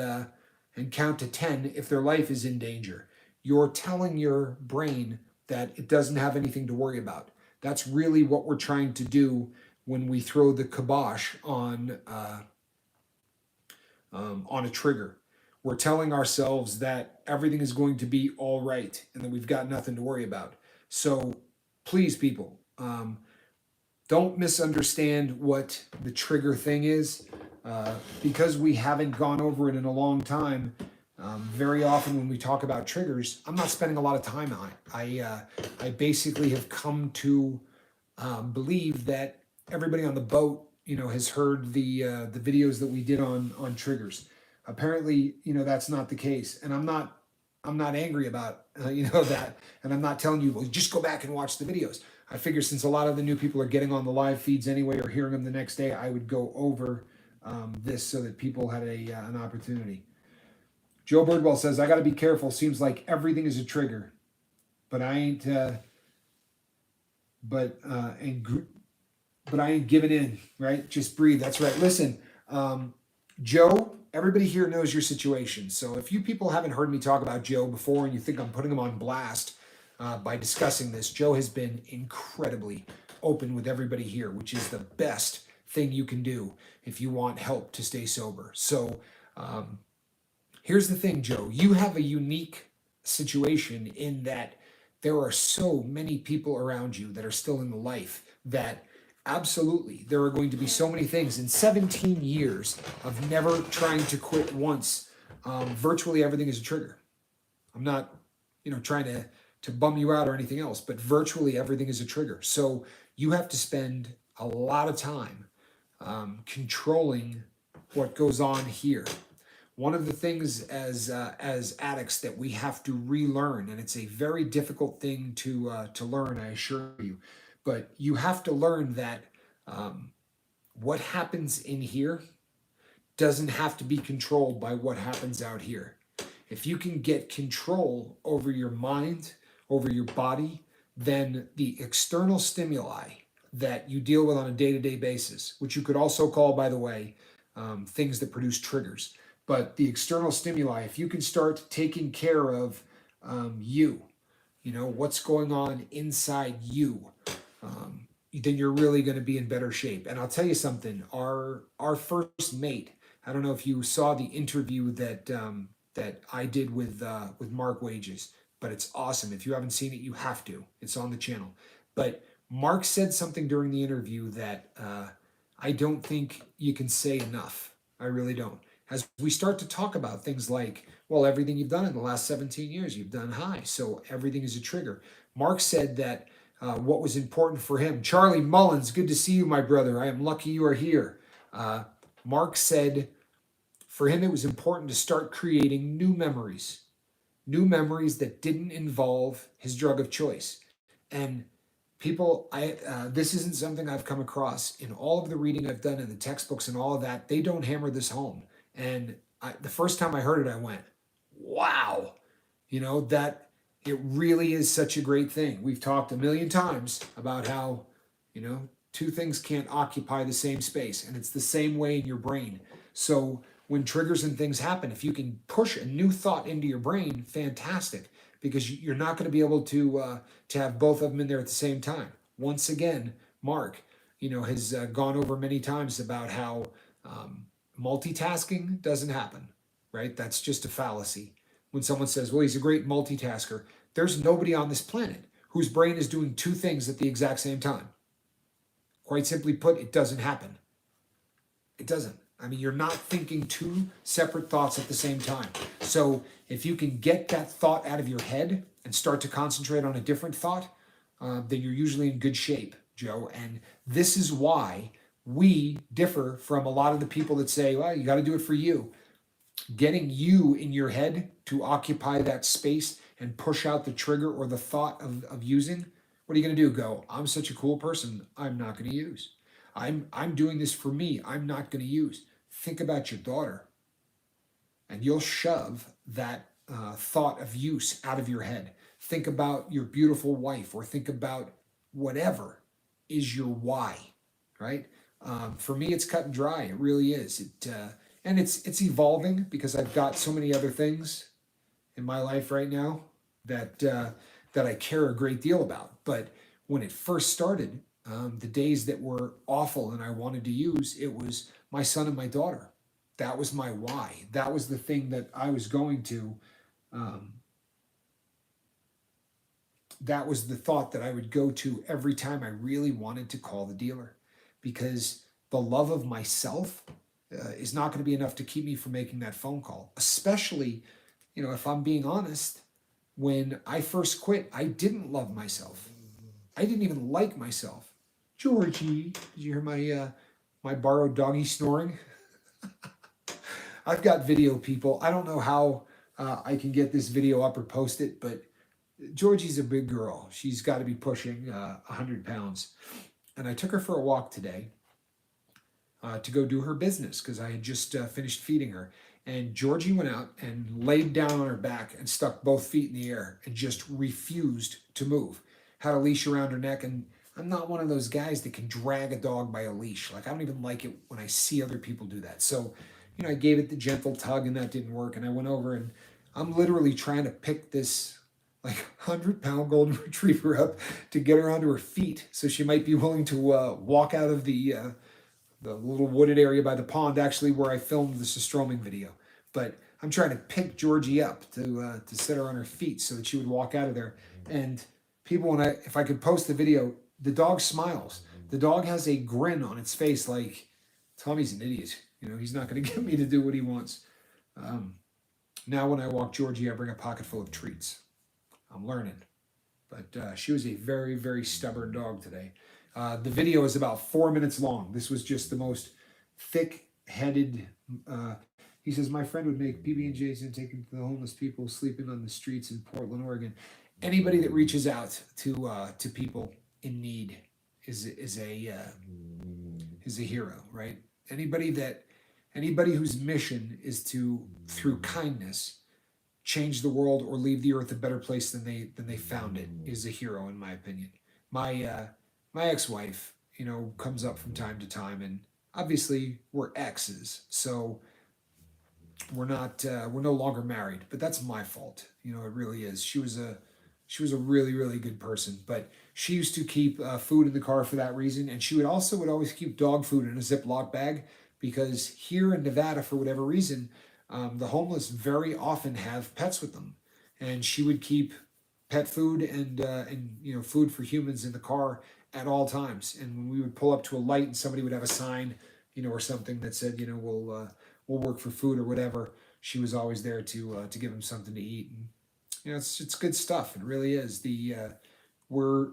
count to 10 if their life is in danger? You're telling your brain that it doesn't have anything to worry about. That's really what we're trying to do when we throw the kibosh on a trigger. We're telling ourselves that everything is going to be all right and that we've got nothing to worry about. So please, people, don't misunderstand what the trigger thing is. Because we haven't gone over it in a long time, very often when we talk about triggers, I'm not spending a lot of time on it. I basically have come to believe that everybody on the boat, has heard the videos that we did on triggers. Apparently, that's not the case, and I'm not angry about that, and I'm not telling you, well, just go back and watch the videos. I figure since a lot of the new people are getting on the live feeds anyway or hearing them the next day, I would go over this so that people had an opportunity. Joe Birdwell says, "I got to be careful. Seems like everything is a trigger, but I ain't. But and but I ain't giving in, right? Just breathe. That's right. Listen, Joe, everybody here knows your situation. So if you people haven't heard me talk about Joe before and you think I'm putting him on blast by discussing this, Joe has been incredibly open with everybody here, which is the best thing you can do if you want help to stay sober. So here's the thing, Joe. You have a unique situation in that there are so many people around you that are still in the life that absolutely there are going to be so many things in 17 years of never trying to quit once. Virtually everything is a trigger. I'm not, trying to bum you out or anything else, but virtually everything is a trigger. So you have to spend a lot of time controlling what goes on here. One of the things as addicts that we have to relearn, and it's a very difficult thing to learn, I assure you, but you have to learn that what happens in here doesn't have to be controlled by what happens out here. If you can get control over your mind, over your body, then the external stimuli that you deal with on a day-to-day basis, which you could also call, by the way, things that produce triggers. But the external stimuli, if you can start taking care of you, what's going on inside you, then you're really going to be in better shape. And I'll tell you something, our first mate, I don't know if you saw the interview that I did with Mark Wages, but it's awesome. If you haven't seen it, you have to. It's on the channel. But Mark said something during the interview that I don't think you can say enough. I really don't. As we start to talk about things like, well, everything you've done in the last 17 years, you've done high, so everything is a trigger. Mark said that what was important for him. Charlie Mullins, good to see you, my brother. I am lucky you are here. Mark said for him it was important to start creating new memories that didn't involve his drug of choice. And people, this isn't something I've come across in all of the reading I've done in the textbooks and all of that. They don't hammer this home. And the first time I heard it, I went, wow, that it really is such a great thing. We've talked a million times about how, two things can't occupy the same space, and it's the same way in your brain. So when triggers and things happen, if you can push a new thought into your brain, fantastic, because you're not going to be able to have both of them in there at the same time. Once again, Mark, has gone over many times about how multitasking doesn't happen, right? That's just a fallacy. When someone says, well, he's a great multitasker, there's nobody on this planet whose brain is doing two things at the exact same time. Quite simply put, it doesn't happen. It doesn't. I mean, you're not thinking two separate thoughts at the same time. So if you can get that thought out of your head and start to concentrate on a different thought, then you're usually in good shape, Joe. And this is why we differ from a lot of the people that say, well, you got to do it for you. Getting you in your head to occupy that space and push out the trigger or the thought of using, what are you going to do? Go, I'm such a cool person, I'm not going to use. I'm doing this for me, I'm not going to use. Think about your daughter, and you'll shove that thought of use out of your head. Think about your beautiful wife, or think about whatever is your why, right? For me, it's cut and dry. It really is. And it's evolving because I've got so many other things in my life right now that that I care a great deal about. But when it first started, the days that were awful and I wanted to use, it was my son and my daughter. That was my why. That was the thing that I was going to that was the thought that I would go to every time I really wanted to call the dealer, because the love of myself is not going to be enough to keep me from making that phone call. Especially, if I'm being honest, when I first quit, I didn't love myself. I didn't even like myself. Georgie, did you hear my borrowed doggy snoring? I've got video, people. I don't know how I can get this video up or post it, but Georgie's a big girl. She's got to be pushing 100 pounds. And I took her for a walk today to go do her business because I had just finished feeding her. And Georgie went out and laid down on her back and stuck both feet in the air and just refused to move. Had a leash around her neck. And I'm not one of those guys that can drag a dog by a leash. Like, I don't even like it when I see other people do that. So, I gave it the gentle tug and that didn't work. And I went over and I'm literally trying to pick this like 100-pound golden retriever up to get her onto her feet so she might be willing to walk out of the little wooded area by the pond, actually where I filmed the Stroming video. But I'm trying to pick Georgie up to set her on her feet so that she would walk out of there. And people, if I could post the video, the dog smiles. The dog has a grin on its face like, Tommy's an idiot. He's not going to get me to do what he wants. Now when I walk Georgie, I bring a pocket full of treats. I'm learning. But she was a very, very stubborn dog today. The video is about 4 minutes long. This was just the most thick-headed. He says, my friend would make PB&Js and take them to the homeless people sleeping on the streets in Portland, Oregon. Anybody that reaches out to people in need is a hero, right? Anybody whose mission is to, through kindness, change the world or leave the earth a better place than they found it is a hero, in my opinion. My ex-wife, comes up from time to time, and obviously we're exes, so we're no longer married. But that's my fault. It really is. She was a really, really good person, but she used to keep food in the car for that reason, and she would always keep dog food in a Ziploc bag, because here in Nevada, for whatever reason, the homeless very often have pets with them, and she would keep pet food and food for humans in the car at all times. And when we would pull up to a light and somebody would have a sign, or something that said, we'll work for food or whatever, she was always there to give them something to eat. And it's good stuff. It really is. We're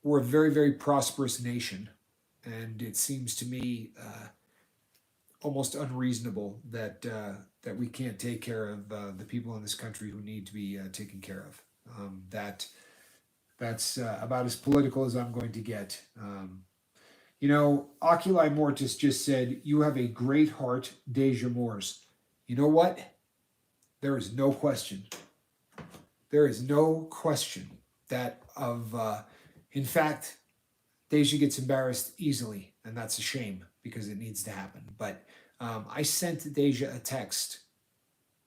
a very, very prosperous nation, and it seems to me almost unreasonable that we can't take care of the people in this country who need to be taken care of. That's about as political as I'm going to get. Oculi Mortis just said, you have a great heart, Deja Moores. You know what? There is no question. There is no question that in fact, Deja gets embarrassed easily, and that's a shame because it needs to happen. But I sent Deja a text,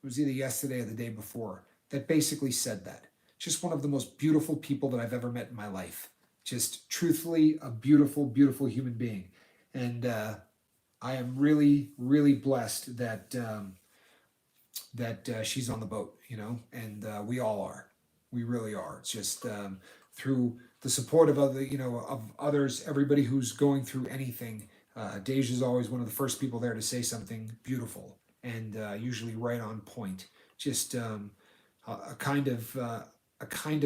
it was either yesterday or the day before, that basically said that. Just one of the most beautiful people that I've ever met in my life. Just truthfully a beautiful, beautiful human being. And I am really, really blessed that she's on the boat, and we all are. We really are. It's just through the support of others, everybody who's going through anything. Deja's always one of the first people there to say something beautiful and usually right on point. Just a kind of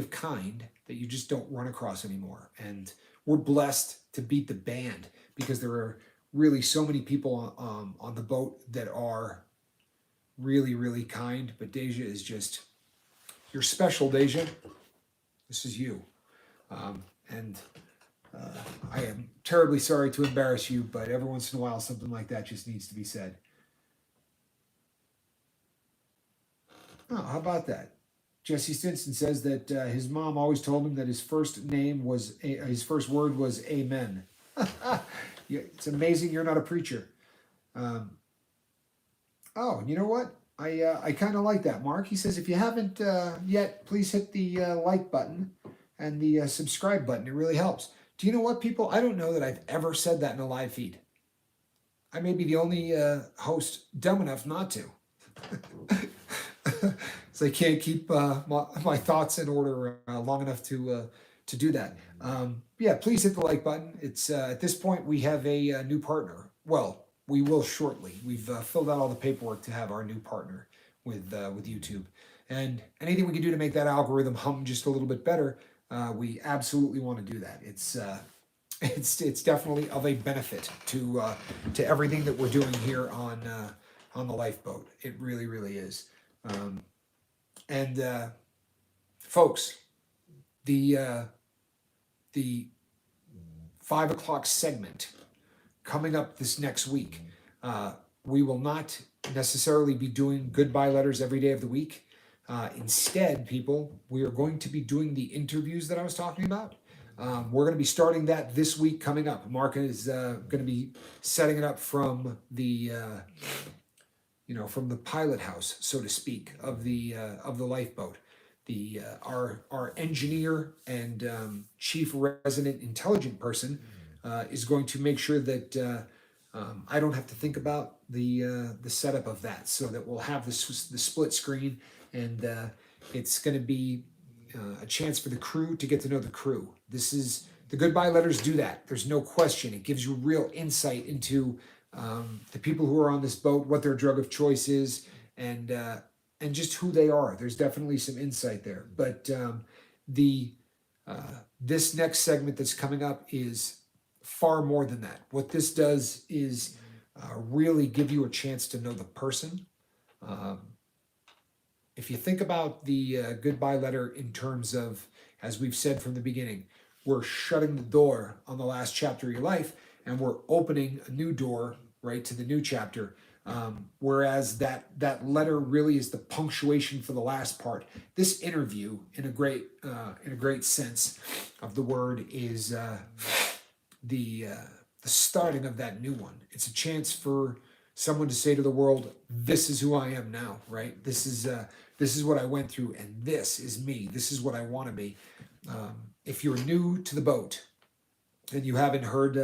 kind that you just don't run across anymore. And we're blessed to beat the band because there are really so many people on the boat that are really, really kind. But Deja is just, you're special, Deja. This is you. And I am terribly sorry to embarrass you, but every once in a while something like that just needs to be said. Oh, how about that? Jesse Stinson says that his mom always told him that his first word was amen. It's amazing you're not a preacher. Oh, you know what? I kind of like that, Mark. He says if you haven't yet, please hit the like button and the subscribe button. It really helps. Do you know what, people? I don't know that I've ever said that in a live feed. I may be the only host dumb enough not to. So I can't keep my thoughts in order long enough to do that. Yeah, please hit the like button. It's at this point we have a new partner. Well, we will shortly. We've filled out all the paperwork to have our new partner with YouTube, and anything we can do to make that algorithm hum just a little bit better, we absolutely want to do that. It's definitely of a benefit to everything that we're doing here on the lifeboat. It really really is. Um, and folks, the 5 o'clock segment coming up this next week. We will not necessarily be doing goodbye letters every day of the week. Instead, people, we are going to be doing the interviews that I was talking about. We're going to be starting that this week coming up. Mark is going to be setting it up from the from the pilot house, so to speak, of the lifeboat. The our engineer and chief resident intelligent person is going to make sure that I don't have to think about the setup of that, so that we'll have the split screen, and it's going to be a chance for the crew to get to know the crew. This is the goodbye letters do that. There's no question. It gives you real insight into the people who are on this boat, what their drug of choice is, and just who they are. There's definitely some insight there. But the this next segment that's coming up is far more than that. What this does is really give you a chance to know the person. Um, if you think about the goodbye letter in terms of, as we've said from the beginning, we're shutting the door on the last chapter of your life, and we're opening a new door right to the new chapter. Whereas that letter really is the punctuation for the last part. This interview, in a great sense of the word, is the starting of that new one. It's a chance for someone to say to the world, "This is who I am now." Right? This is what I went through, and this is me. This is what I want to be. If you're new to the boat and you haven't heard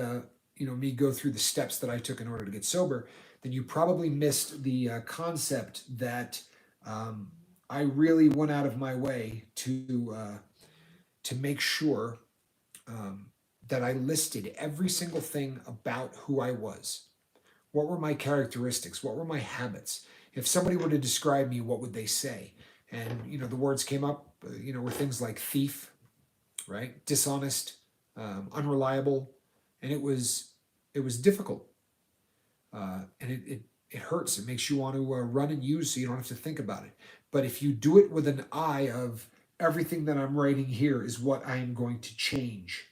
me go through the steps that I took in order to get sober, then you probably missed the concept that I really went out of my way to make sure that I listed every single thing about who I was. What were my characteristics? What were my habits? If somebody were to describe me, what would they say? And the words came up. Were things like thief, right? Dishonest, unreliable, and it was difficult. And it hurts. It makes you want to run and use, so you don't have to think about it. But if you do it with an eye of everything that I'm writing here is what I am going to change,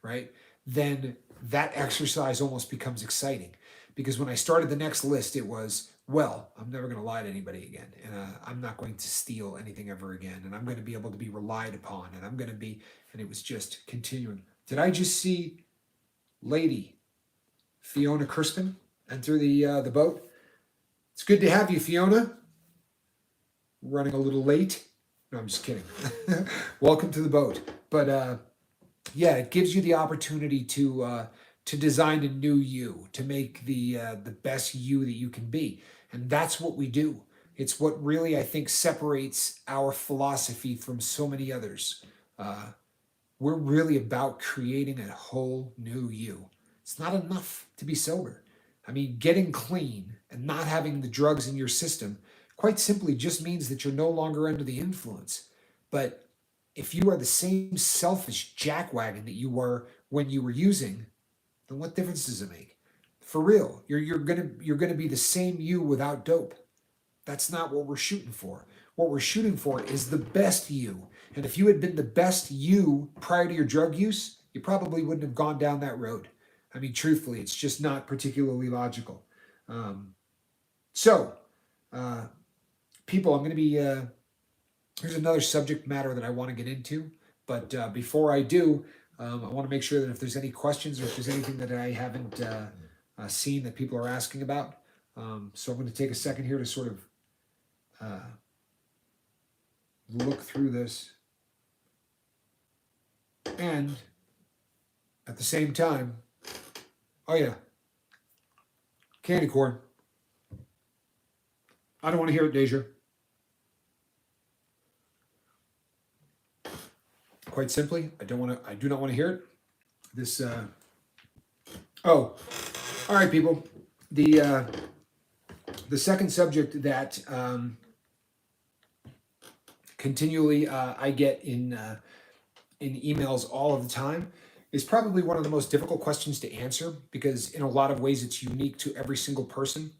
right? Then that exercise almost becomes exciting, because when I started the next list, it was, well, I'm never going to lie to anybody again, and I'm not going to steal anything ever again, and I'm going to be able to be relied upon, and I'm going to be, and it was just continuing. Did I just see Lady Fiona Crispin enter the boat? It's good to have you, Fiona. Running a little late. No, I'm just kidding. Welcome to the boat. But yeah, it gives you the opportunity to design a new you, to make the best you that you can be, and that's what we do. It's what really, I think, separates our philosophy from so many others. We're really about creating a whole new you. It's not enough to be sober. I mean, getting clean and not having the drugs in your system quite simply just means that you're no longer under the influence. But if you are the same selfish jackwagon that you were when you were using, then what difference does it make? For real, you're gonna be the same you without dope. That's not what we're shooting for. What we're shooting for is the best you. And if you had been the best you prior to your drug use, you probably wouldn't have gone down that road. I mean, truthfully, it's just not particularly logical. So, people, I'm going to be, here's another subject matter that I want to get into. But before I do, I want to make sure that if there's any questions or if there's anything that I haven't seen that people are asking about. So I'm going to take a second here to sort of look through this. And at the same time, oh yeah, candy corn. I don't want to hear it, Deja. Quite simply, I do not want to hear it. This, oh, all right, people. The second subject that continually I get in emails all of the time is probably one of the most difficult questions to answer because in a lot of ways it's unique to every single person.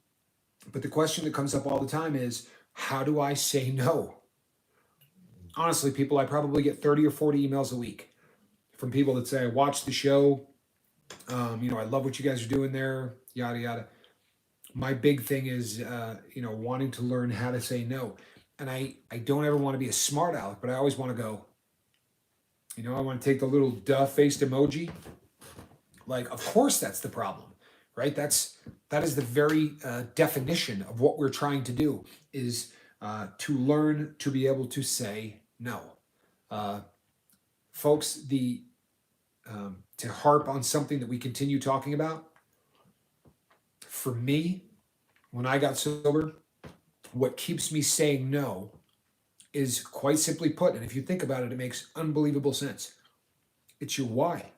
But the question that comes up all the time is, how do I say no? Honestly, people, I probably get 30 or 40 emails a week from people that say, I watched the show, I love what you guys are doing there, yada, yada. My big thing is, wanting to learn how to say no. And I don't ever want to be a smart aleck, but I always want to go, I want to take the little duh faced emoji. Like, of course, that's the problem, right? That is the very definition of what we're trying to do is to learn to be able to say no. Uh, Folks, to harp on something that we continue talking about, for me, when I got sober, what keeps me saying no is quite simply put, and if you think about it, it makes unbelievable sense. It's your why.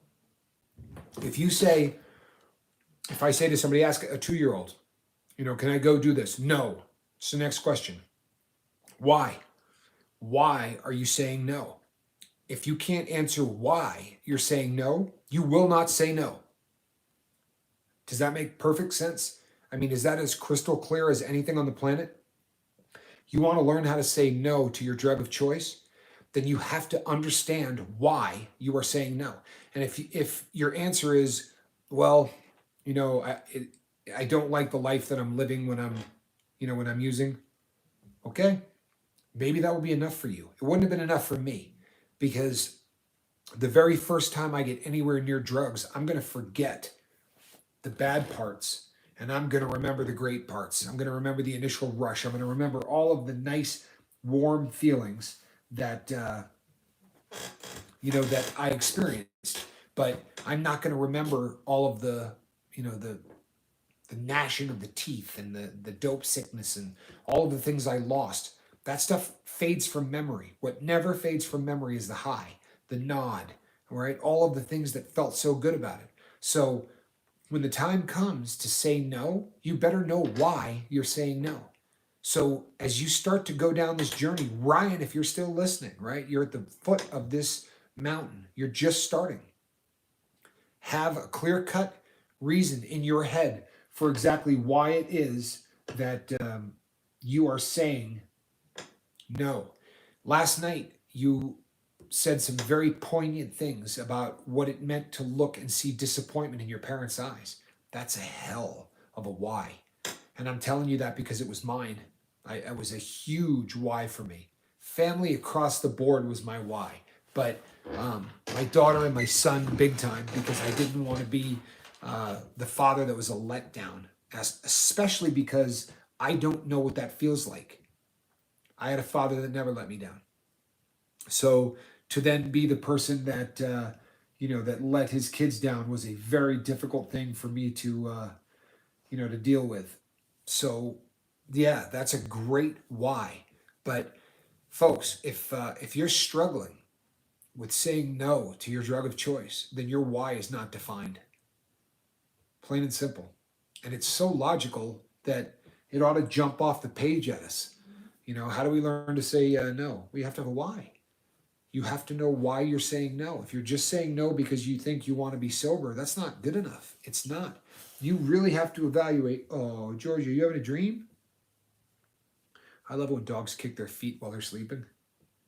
If I say to somebody, ask a 2-year-old, can I go do this? No. It's the next question. Why? Why are you saying no? If you can't answer why you're saying no, you will not say no. Does that make perfect sense? I mean, is that as crystal clear as anything on the planet? You want to learn how to say no to your drug of choice? Then you have to understand why you are saying no. And if your answer is, well, I don't like the life that I'm living when I'm using, okay, maybe that will be enough for you. It wouldn't have been enough for me because the very first time I get anywhere near drugs, I'm going to forget the bad parts and I'm going to remember the great parts. I'm going to remember the initial rush. I'm going to remember all of the nice, warm feelings that that I experienced. But I'm not going to remember all of the gnashing of the teeth and the dope sickness and all of the things I lost. That stuff fades from memory. What never fades from memory is the high, the nod, right? All of the things that felt so good about it. So when the time comes to say no, you better know why you're saying no. So as you start to go down this journey, Ryan, if you're still listening, right? You're at the foot of this mountain. You're just starting. Have a clear-cut reason in your head for exactly why it is that you are saying no. Last night, you said some very poignant things about what it meant to look and see disappointment in your parents' eyes. That's a hell of a why. And I'm telling you that because it was mine. It was a huge why for me. Family across the board was my why. But my daughter and my son, big time, because I didn't want to be the father that was a letdown, especially because I don't know what that feels like. I had a father that never let me down. So to then be the person that that let his kids down was a very difficult thing for me to to deal with. So yeah, that's a great why. But folks, if you're struggling with saying no to your drug of choice, then your why is not defined. Plain and simple. And it's so logical that it ought to jump off the page at us. How do we learn to say no? We have to have a why. You have to know why you're saying no. If you're just saying no because you think you want to be sober, that's not good enough. It's not. You really have to evaluate. Oh, Georgia, you having a dream? I love it when dogs kick their feet while they're sleeping.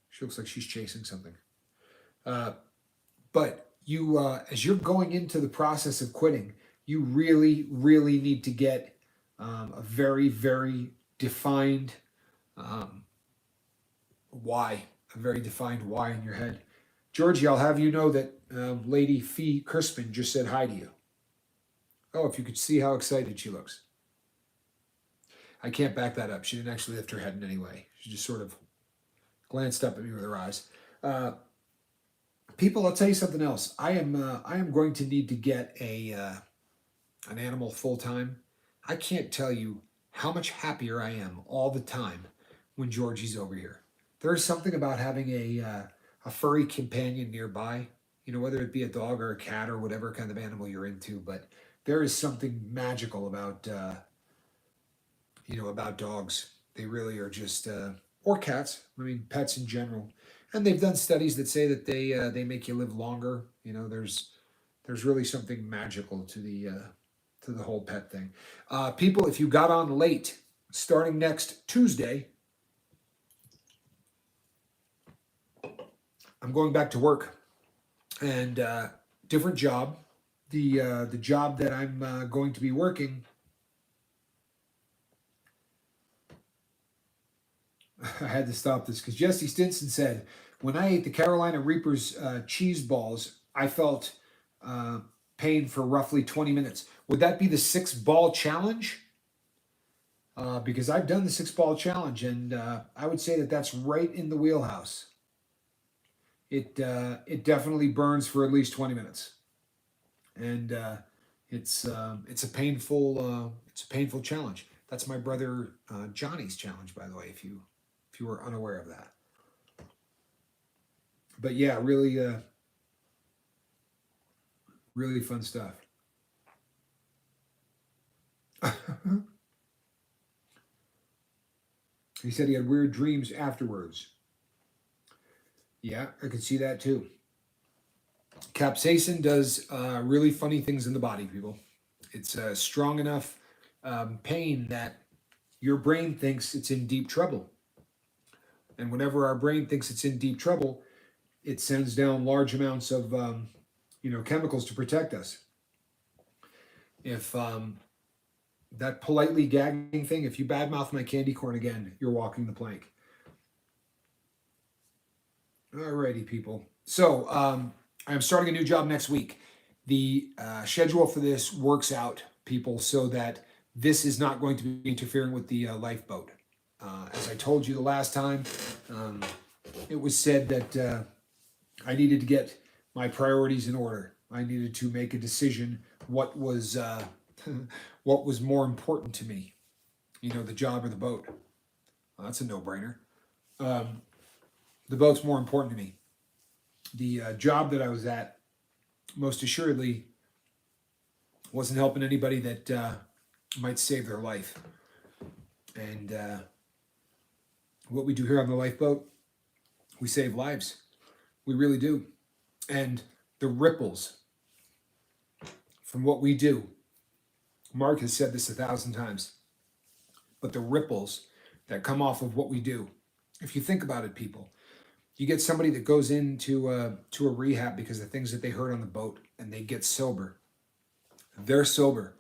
She looks like she's chasing something. But you, as you're going into the process of quitting, you really, really need to get a very, very defined why, a very defined why in your head. Georgie, I'll have you know that Lady Fee Crispin just said hi to you. Oh, if you could see how excited she looks. I can't back that up. She didn't actually lift her head in any way. She just sort of glanced up at me with her eyes. People, I'll tell you something else. I am going to need to get an animal full time. I can't tell you how much happier I am all the time when Georgie's over here. There's something about having a furry companion nearby, whether it be a dog or a cat or whatever kind of animal you're into. But there is something magical about dogs. They really are just, or cats. I mean, pets in general. And they've done studies that say that they make you live longer. There's really something magical to the whole pet thing. People, if you got on late, starting next Tuesday, I'm going back to work, and different job. The job that I'm going to be working, I had to stop this because Jesse Stinson said, when I ate the Carolina Reaper's cheese balls, I felt uh, pain for roughly 20 minutes. Would that be the 6 ball challenge? Because I've done the 6 ball challenge, and I would say that that's right in the wheelhouse. It definitely burns for at least 20 minutes, and it's a painful challenge. That's my brother Johnny's challenge, by the way, if you were unaware of that. But yeah, really really fun stuff. He said he had weird dreams afterwards. Yeah, I could see that too. Capsaicin does really funny things in the body, people. It's strong enough pain that your brain thinks it's in deep trouble. And whenever our brain thinks it's in deep trouble, it sends down large amounts of chemicals to protect us. If that politely gagging thing, if you badmouth my candy corn again, you're walking the plank. Alrighty, people. So I'm starting a new job next week. The schedule for this works out, people, so that this is not going to be interfering with the lifeboat. As I told you the last time, um, it was said that I needed to get my priorities in order. I needed to make a decision what was what was more important to me. The job or the boat. Well, that's a no-brainer. Um, the boat's more important to me. The job that I was at, most assuredly, wasn't helping anybody that might save their life. And what we do here on the lifeboat, we save lives. We really do. And the ripples from what we do, Mark has said this 1,000 times, but the ripples that come off of what we do, if you think about it, people, you get somebody that goes into to a rehab because of things that they heard on the boat, and they get sober. They're sober.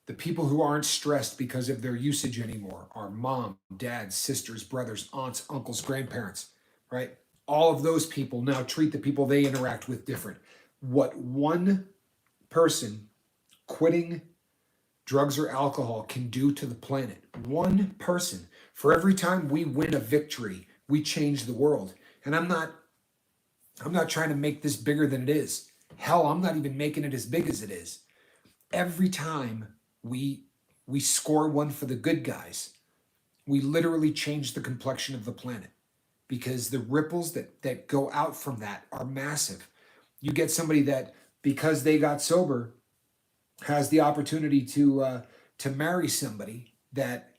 The people who aren't stressed because of their usage anymore are mom, dad, sisters, brothers, aunts, uncles, grandparents, right? All of those people now treat the people they interact with different. What one person quitting drugs or alcohol can do to the planet, one person, for every time we win a victory, we change the world. And I'm not trying to make this bigger than it is. Hell, I'm not even making it as big as it is. Every time we we score one for the good guys, we literally change the complexion of the planet because the ripples that go out from that are massive. You get somebody that, because they got sober, has the opportunity to marry somebody that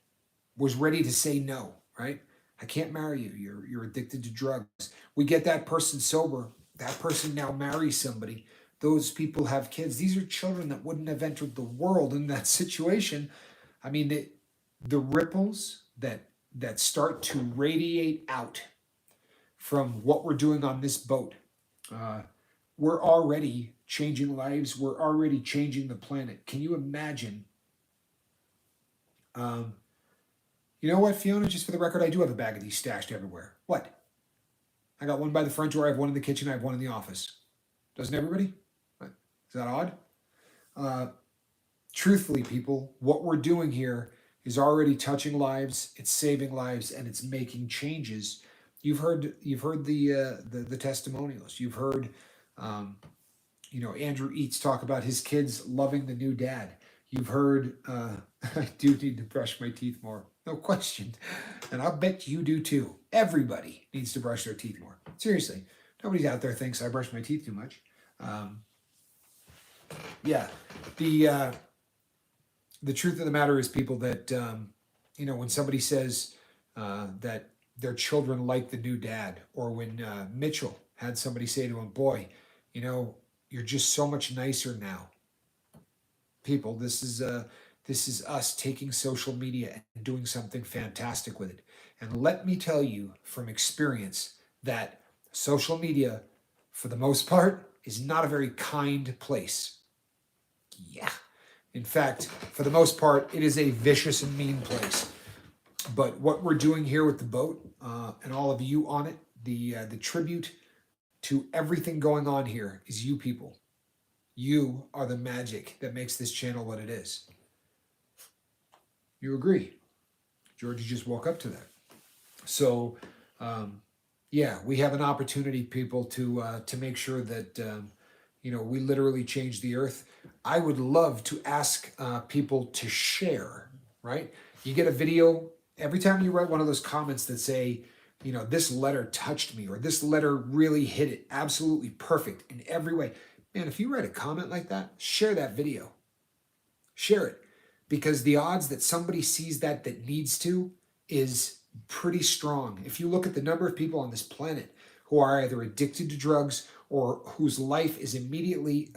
was ready to say no, right? I can't marry you. You're addicted to drugs. We get that person sober. That person now marries somebody. Those people have kids. These are children that wouldn't have entered the world in that situation. I mean, the ripples that start to radiate out from what we're doing on this boat. Uh, we're already changing lives. We're already changing the planet. Can you imagine? Um, you know what, Fiona? Just for the record, I do have a bag of these stashed everywhere. What? I got one by the front door. I have one in the kitchen. I have one in the office. Doesn't everybody? Is that odd? Uh, Truthfully, people, what we're doing here is already touching lives. It's saving lives, and it's making changes. You've heard the testimonials. You've heard Andrew Eats talk about his kids loving the new dad. You've heard I do need to brush my teeth more, no question, and I'll bet you do too. Everybody needs to brush their teeth more. Seriously, Nobody out there thinks I brush my teeth too much. Um, yeah, the the truth of the matter is, people, that when somebody says that their children like the new dad, or when Mitchell had somebody say to him, "Boy, you know, you're just so much nicer now." People, this is us taking social media and doing something fantastic with it. And let me tell you from experience that social media, for the most part, is not a very kind place. Yeah. In fact, for the most part, it is a vicious and mean place. But what we're doing here with the boat, and all of you on it, the tribute to everything going on here is you people. You are the magic that makes this channel what it is. You agree? Georgie just woke up to that. So, yeah, we have an opportunity, people, to make sure that we literally change the earth. I would love to ask people to share. Right? You get a video every time you write one of those comments that say, this letter touched me, or this letter really hit it absolutely perfect in every way. Man, if you write a comment like that, share that video. Share it, because the odds that somebody sees that needs to is pretty strong. If you look at the number of people on this planet who are either addicted to drugs or whose life is immediately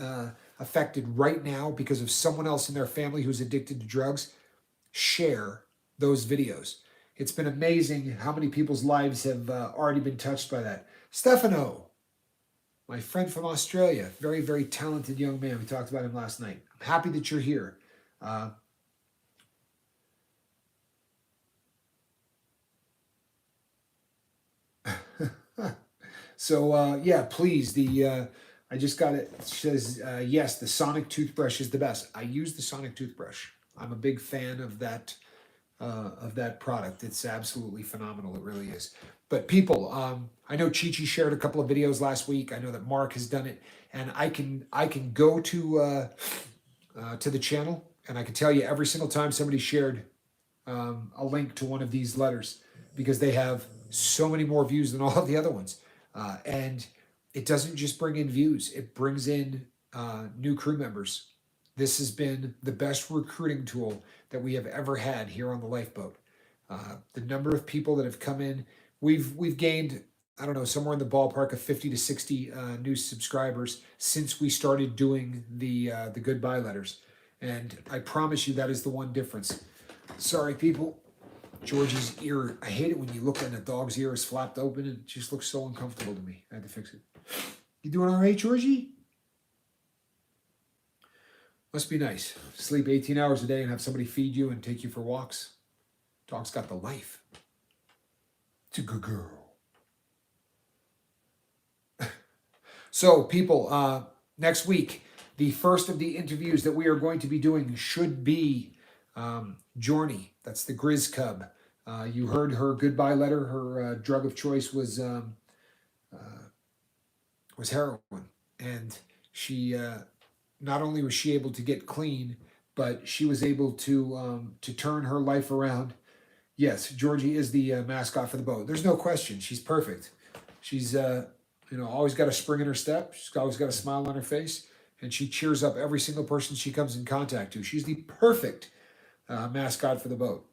affected right now because of someone else in their family who's addicted to drugs, share those videos. It's been amazing how many people's lives have already been touched by that. Stefano, my friend from Australia, very, very talented young man. We talked about him last night. I'm happy that you're here. Uh, so yeah, please. I just got it. It says yes, the Sonic toothbrush is the best. I use the Sonic toothbrush. I'm a big fan of that product. It's absolutely phenomenal. It really is. But people, I know Chi Chi shared a couple of videos last week. I know that Mark has done it, and I can go to the channel, and I can tell you every single time somebody shared a link to one of these letters, because they have so many more views than all of the other ones. And it doesn't just bring in views, it brings in new crew members. This has been the best recruiting tool that we have ever had here on the lifeboat. The number of people that have come in, we've gained, I don't know, somewhere in the ballpark of 50 to 60 new subscribers since we started doing the goodbye letters. And I promise you, that is the one difference. Sorry, people. Georgie's ear. I hate it when you look and a dog's ear is flapped open. It just looks so uncomfortable to me. I had to fix it. You doing all right, Georgie? Must be nice. Sleep 18 hours a day and have somebody feed you and take you for walks. Dog's got the life. It's a good girl. So, people, next week, the first of the interviews that we are going to be doing should be Jorny. That's the Grizz Cub. You heard her goodbye letter. Her drug of choice was heroin, and she not only was she able to get clean, but she was able to turn her life around. Yes, Georgie is the mascot for the boat. There's no question. She's perfect. She's always got a spring in her step. She's always got a smile on her face, and she cheers up every single person she comes in contact to. She's the perfect mascot for the boat.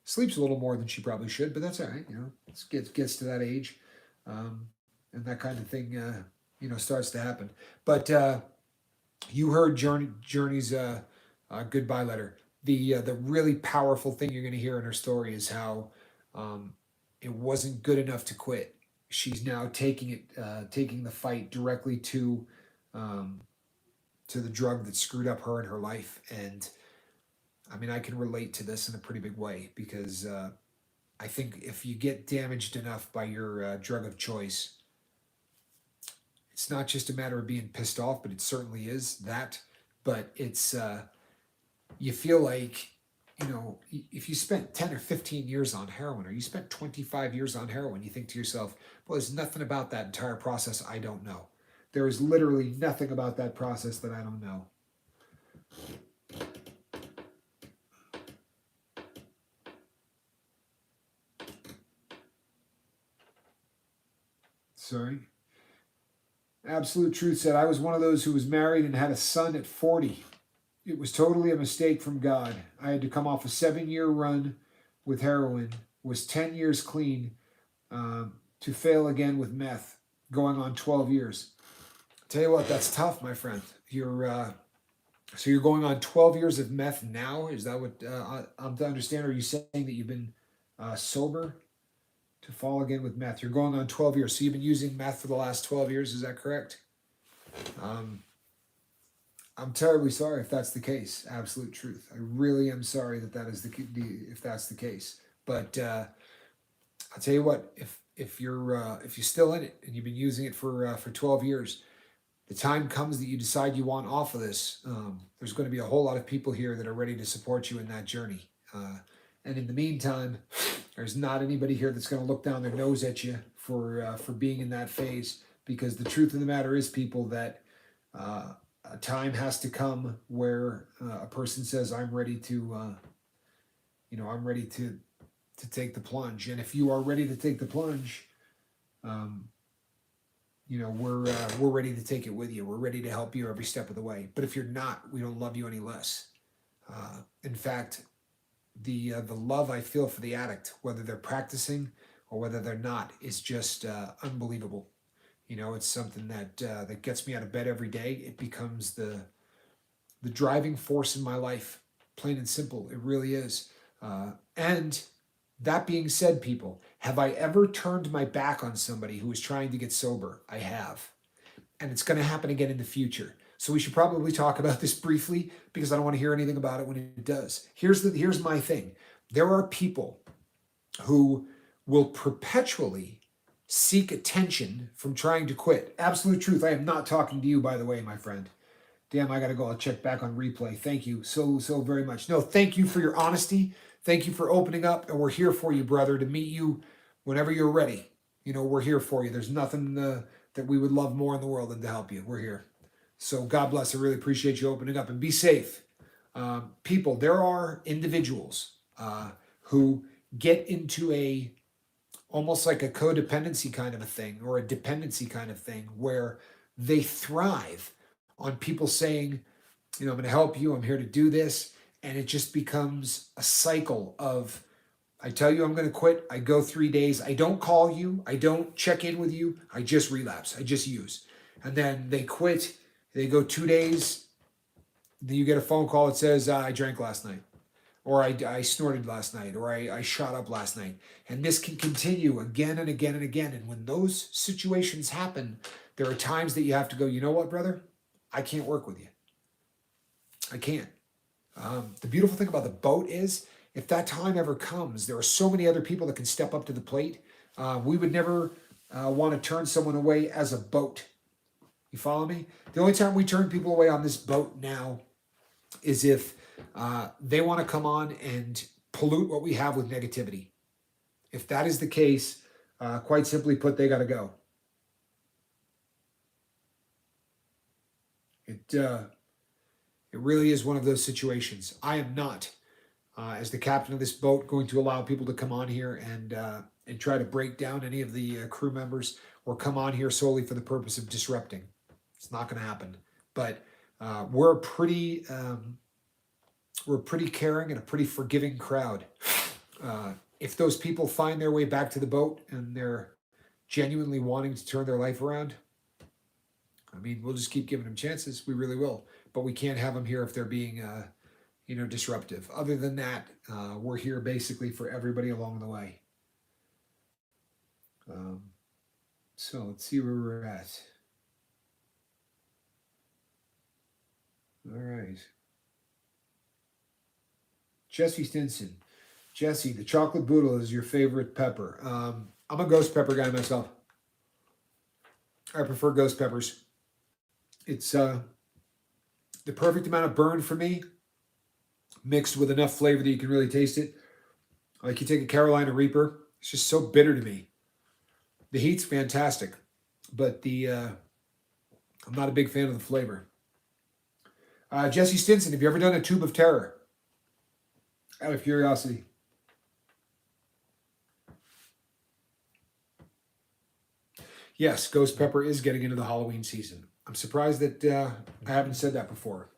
Sleeps a little more than she probably should, but that's all right. It gets to that age, and that kind of thing, starts to happen. But you heard Journey's goodbye letter. The really powerful thing you're going to hear in her story is how it wasn't good enough to quit. She's now taking the fight directly to the drug that screwed up her and her life. And I mean, I can relate to this in a pretty big way, because I think if you get damaged enough by your drug of choice, it's not just a matter of being pissed off, but it certainly is that. But it's you feel like, if you spent 10 or 15 years on heroin, or you spent 25 years on heroin, you think to yourself, well, there's nothing about that entire process I don't know. There is literally nothing about that process that I don't know. Sorry. Absolute Truth said, I was one of those who was married and had a son at 40. It was totally a mistake from God. I had to come off a 7-year run with heroin, was 10 years clean, to fail again with meth, going on 12 years. Tell you what, that's tough, my friend. So you're going on 12 years of meth now? Is that what I'm to understand? Or are you saying that you've been sober to fall again with meth? You're going on 12 years. So you've been using meth for the last 12 years. Is that correct? I'm terribly sorry if that's the case. Absolute Truth. I really am sorry that is if that's the case. But I'll tell you what, if you're still in it and you've been using it for 12 years, the time comes that you decide you want off of this. There's going to be a whole lot of people here that are ready to support you in that journey. And in the meantime, there's not anybody here that's going to look down their nose at you for being in that phase. Because the truth of the matter is, people, that a time has to come where a person says, "I'm ready to, I'm ready to take the plunge." And if you are ready to take the plunge, we're ready to take it with you. We're ready to help you every step of the way. But if you're not, we don't love you any less. In fact, the love I feel for the addict, whether they're practicing or whether they're not, is just unbelievable. It's something that gets me out of bed every day. It becomes the driving force in my life, plain and simple. It really is. And that being said, people, have I ever turned my back on somebody who is trying to get sober? I have. And it's going to happen again in the future. So we should probably talk about this briefly, because I don't want to hear anything about it when it does. Here's my thing. There are people who will perpetually seek attention from trying to quit. Absolute Truth. I am not talking to you, by the way, my friend. Damn, I got to go. I'll check back on replay. Thank you so very much. No, thank you for your honesty. Thank you for opening up. And we're here for you, brother, to meet you whenever you're ready. We're here for you. There's nothing that we would love more in the world than to help you. We're here. So God bless. I really appreciate you opening up, and be safe. People, there are individuals who get into almost like a codependency kind of a thing, or a dependency kind of thing, where they thrive on people saying, I'm going to help you. I'm here to do this. And it just becomes a cycle of, I tell you I'm going to quit. I go 3 days. I don't call you. I don't check in with you. I just relapse. I just use. And then they quit. They go 2 days. Then you get a phone call that says, I drank last night. Or I snorted last night. Or I shot up last night. And this can continue again and again and again. And when those situations happen, there are times that you have to go, you know what, brother? I can't work with you. I can't. The beautiful thing about the boat is, if that time ever comes, there are so many other people that can step up to the plate. We would never want to turn someone away as a boat. You follow me? The only time we turn people away on this boat now is if they want to come on and pollute what we have with negativity. If that is the case, quite simply put, they got to go. It really is one of those situations. I am not, as the captain of this boat, going to allow people to come on here and try to break down any of the crew members, or come on here solely for the purpose of disrupting. It's not going to happen. But we're a pretty caring and a pretty forgiving crowd. If those people find their way back to the boat and they're genuinely wanting to turn their life around, we'll just keep giving them chances. We really will. But we can't have them here if they're being, disruptive. Other than that, we're here basically for everybody along the way. So let's see where we're at. All right. Jesse Stinson. Jesse, the chocolate boodle is your favorite pepper. I'm a ghost pepper guy myself. I prefer ghost peppers. It's the perfect amount of burn for me, mixed with enough flavor that you can really taste it. Like, you take a Carolina Reaper, it's just so bitter to me. The heat's fantastic, but I'm not a big fan of the flavor. Jesse Stinson, have you ever done a tube of terror? Out of curiosity. Yes, ghost pepper is getting into the Halloween season. I'm surprised that I haven't said that before.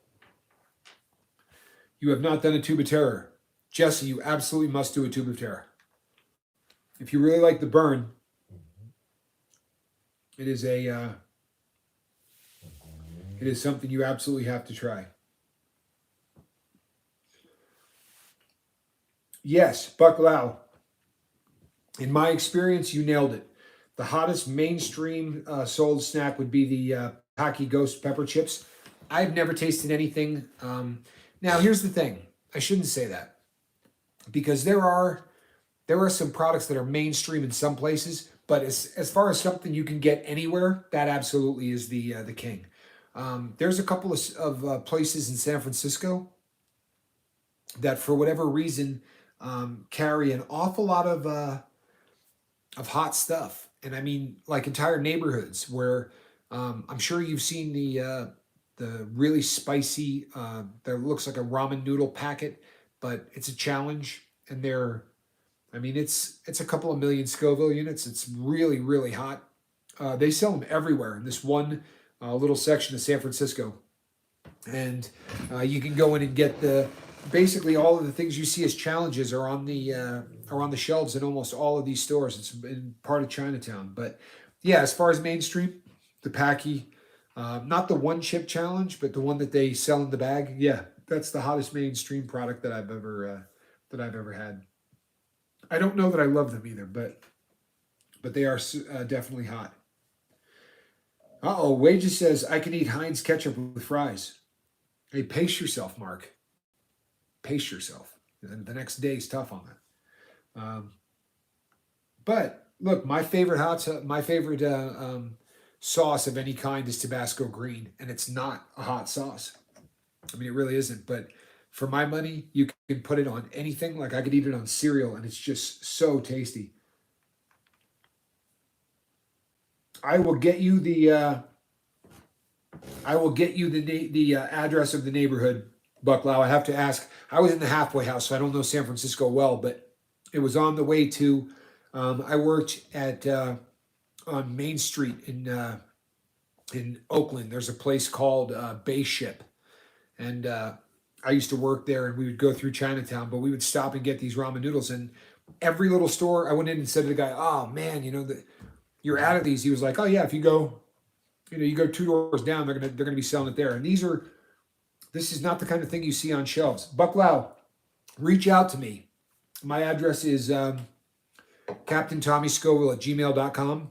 You have not done a tube of terror. Jesse, you absolutely must do a tube of terror. If you really like the burn, it is a it is something you absolutely have to try. Yes, Buck Lau. In my experience, you nailed it. The hottest mainstream sold snack would be the Pocky Ghost pepper chips. I've never tasted anything. Now, here's the thing. I shouldn't say that because there are some products that are mainstream in some places, but as far as something you can get anywhere, that absolutely is the king. There's a couple of places in San Francisco that, for whatever reason, carry an awful lot of hot stuff, and I mean like entire neighborhoods where I'm sure you've seen the really spicy that looks like a ramen noodle packet, but it's a challenge, and they're I mean it's a couple of million Scoville units. It's really really hot. They sell them everywhere in this one little section of San Francisco, and you can go in and get the basically all of the things you see as challenges are on the shelves in almost all of these stores. It's in part of Chinatown, but yeah, as far as mainstream, the Packy, not the one chip challenge, but the one that they sell in the bag. Yeah, that's the hottest mainstream product that I've ever had. I don't know that I love them either, but they are definitely hot. Wages says I can eat Heinz ketchup with fries. Hey, pace yourself, Mark. Pace yourself. And the next day is tough on that. But look, my favorite sauce of any kind is Tabasco green, and it's not a hot sauce. I mean, it really isn't. But for my money, you can put it on anything. Like I could eat it on cereal, and it's just so tasty. I will get you the address of the neighborhood, Bucklow. I have to ask. I was in the halfway house, so I don't know San Francisco well, but it was on the way to. I worked at on Main Street in Oakland. There's a place called Bay Ship, and I used to work there. And we would go through Chinatown, but we would stop and get these ramen noodles. And every little store, I went in and said to the guy, "Oh man, you're out of these." He was like, "Oh yeah, if you go, you go two doors down, they're gonna be selling it there." And this is not the kind of thing you see on shelves. Buck Lau, reach out to me. My address is Captain Tommy Scoville at gmail.com.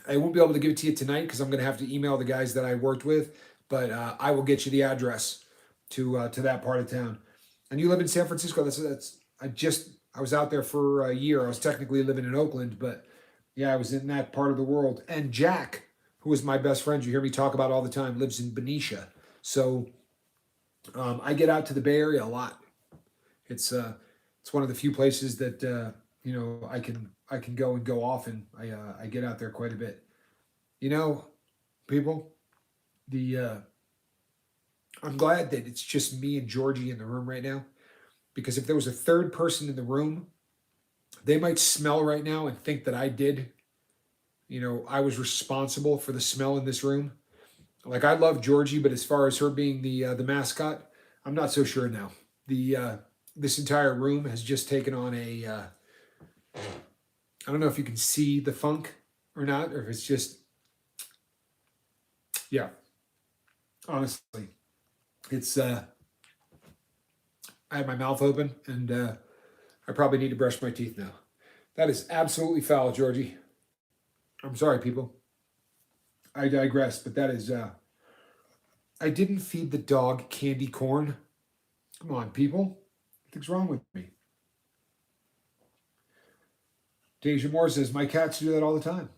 I won't be able to give it to you tonight because I'm going to have to email the guys that I worked with, but I will get you the address to that part of town. And you live in San Francisco. I was out there for a year. I was technically living in Oakland, but yeah, I was in that part of the world. And Jack, who is my best friend, you hear me talk about all the time, lives in Benicia. So I get out to the Bay Area a lot. It's one of the few places that I can go and go often. I get out there quite a bit. You know, people, the I'm glad that it's just me and Georgie in the room right now, because if there was a third person in the room, they might smell right now and think that I was responsible for the smell in this room. Like I love Georgie, but as far as her being the mascot, I'm not so sure now. The This entire room has just taken on I don't know if you can see the funk or not, or if it's just, yeah, honestly, it's, I have my mouth open and I probably need to brush my teeth now. That is absolutely foul, Georgie. I'm sorry, people. I digress, but that is, I didn't feed the dog candy corn. Come on, people. What's wrong with me? Deja Moore says, my cats do that all the time.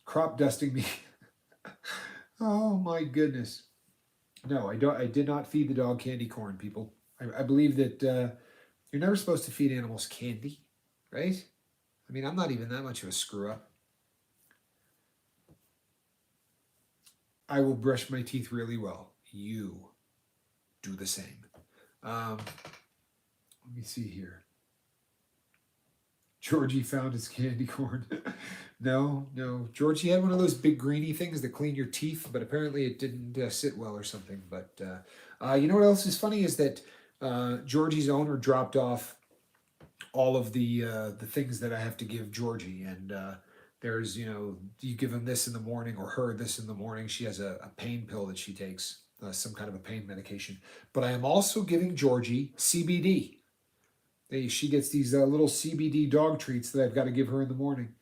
Crop dusting me. Oh my goodness. No, I don't. I did not feed the dog candy corn, people. I believe that you're never supposed to feed animals candy, right? I mean, I'm not even that much of a screw up. I will brush my teeth really well. You do the same. Let me see here. Georgie found his candy corn. No, no. Georgie had one of those big greeny things that clean your teeth, but apparently it didn't sit well or something. But you know what else is funny is that Georgie's owner dropped off all of the things that I have to give Georgie, and there's you give him this in the morning or her this in the morning. She has a pain pill that she takes, some kind of a pain medication. But I am also giving Georgie CBD. She gets these little CBD dog treats that I've got to give her in the morning.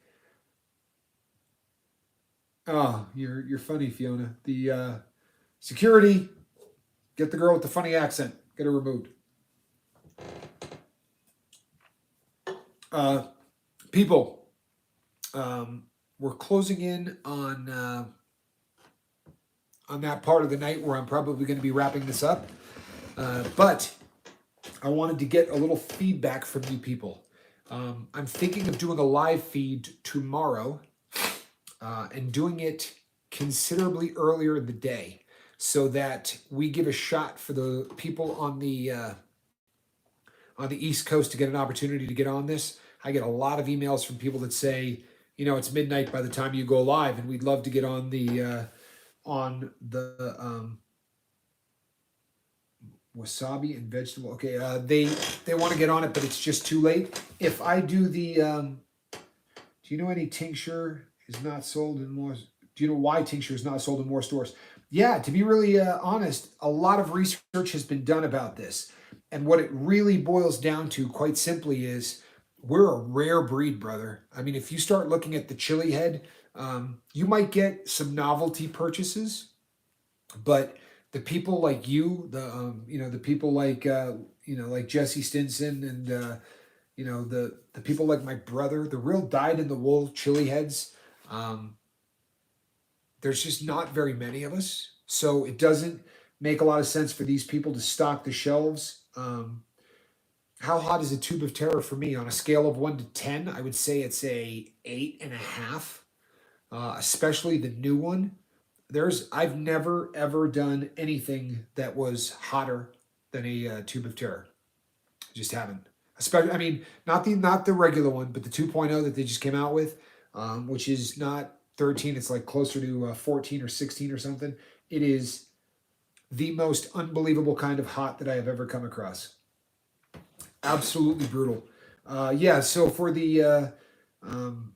Oh, you're funny, Fiona. The security, get the girl with the funny accent. Get her removed. Uh, People, we're closing in on that part of the night where I'm probably going to be wrapping this up. But I wanted to get a little feedback from you people. I'm thinking of doing a live feed tomorrow and doing it considerably earlier in the day so that we give a shot for the people on the East Coast to get an opportunity to get on this. I get a lot of emails from people that say, it's midnight by the time you go live, and we'd love to get on the wasabi and vegetable. Okay, they want to get on it, but it's just too late. If I do the, do you know any tincture is not sold in more? Do you know why tincture is not sold in more stores? Yeah, to be really honest, a lot of research has been done about this. And what it really boils down to, quite simply, is we're a rare breed, brother. I mean, if you start looking at the chili head, you might get some novelty purchases, but the people like you, the people like like Jesse Stinson, and the people like my brother, the real dyed in the wool chili heads. Um, there's just not very many of us, so it doesn't make a lot of sense for these people to stock the shelves. How hot is a tube of terror for me? On a scale of 1 to 10, I would say it's a 8.5. Especially the new one. I've never ever done anything that was hotter than a tube of terror. Just haven't. Especially, I mean, not the regular one, but the 2.0 that they just came out with, which is not 13. It's like closer to 14 or 16 or something. It is the most unbelievable kind of hot that I have ever come across. Absolutely brutal. Yeah. So for um,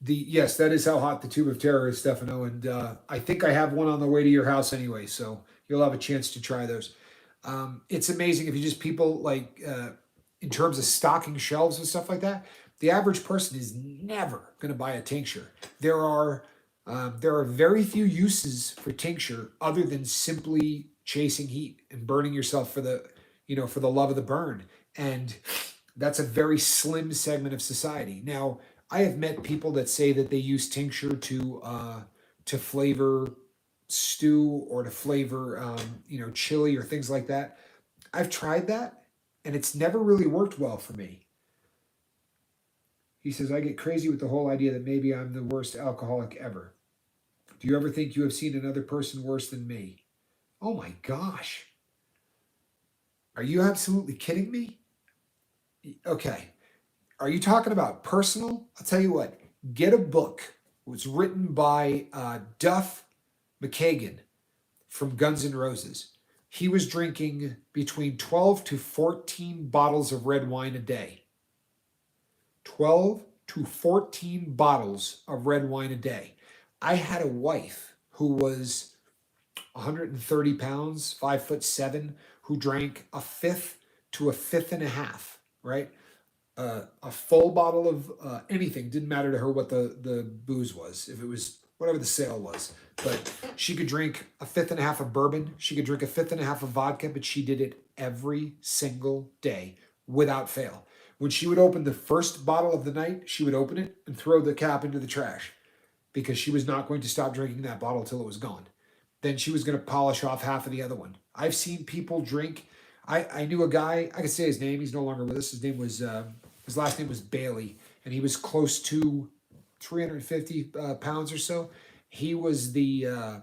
the yes, that is how hot the tube of terror is, Stefano, and I think I have one on the way to your house anyway, so you'll have a chance to try those. It's amazing if you just people like in terms of stocking shelves and stuff like that. The average person is never going to buy a tincture. There are very few uses for tincture other than simply chasing heat and burning yourself for the love of the burn, and that's a very slim segment of society. Now, I have met people that say that they use tincture to flavor stew or to flavor chili or things like that. I've tried that, and it's never really worked well for me. He says I get crazy with the whole idea that maybe I'm the worst alcoholic ever. Do you ever think you have seen another person worse than me? Oh my gosh, are you absolutely kidding me? Okay, are you talking about personal? I'll tell you what. Get a book. It was written by Duff McKagan from Guns N' Roses. He was drinking between 12 to 14 bottles of red wine a day. 12 to 14 bottles of red wine a day. I had a wife who was 130 pounds, 5'7", who drank a fifth to a fifth and a half, right? A full bottle of anything. Didn't matter to her what the booze was, if it was whatever the sale was. But she could drink a fifth and a half of bourbon. She could drink a fifth and a half of vodka, but she did it every single day without fail. When she would open the first bottle of the night, she would open it and throw the cap into the trash because she was not going to stop drinking that bottle till it was gone. Then she was going to polish off half of the other one. I've seen people drink. I knew a guy, I could say his name, he's no longer with us. His last name was Bailey, and he was close to 350 pounds or so. He was an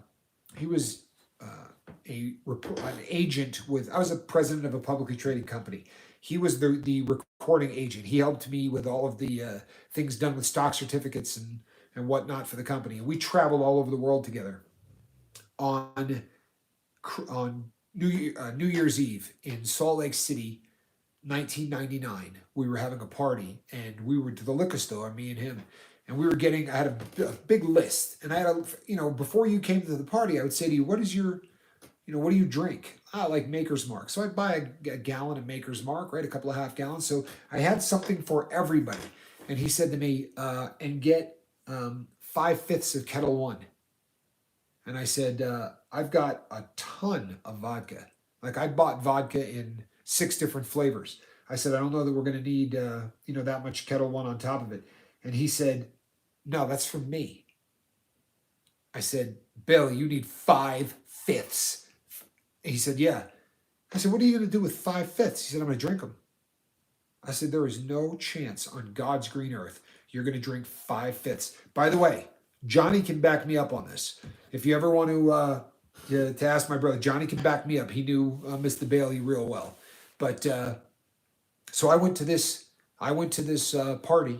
agent with. I was a president of a publicly traded company. He was the recording agent. He helped me with all of the things done with stock certificates and whatnot for the company. And we traveled all over the world together on New Year's Eve in Salt Lake City, 1999. We were having a party, and we were to the liquor store, me and him, and we were getting. I had a big list, and I had before you came to the party, I would say to you, "What is your what do you drink?" I like Maker's Mark. So I'd buy a gallon of Maker's Mark, right? A couple of half gallons. So I had something for everybody. And he said to me, and get 5/5 of Kettle One. And I said, I've got a ton of vodka. Like I bought vodka in 6 different flavors. I said, I don't know that we're going to need, that much Kettle One on top of it. And he said, no, that's for me. I said, Bill, you need 5/5. He said, yeah. I said, what are you going to do with 5/5? He said, I'm going to drink them. I said, there is no chance on God's green earth you're going to drink 5/5. By the way, Johnny can back me up on this. If you ever want to ask my brother, Johnny can back me up. He knew Mr. Bailey real well. But so I went to this. Party,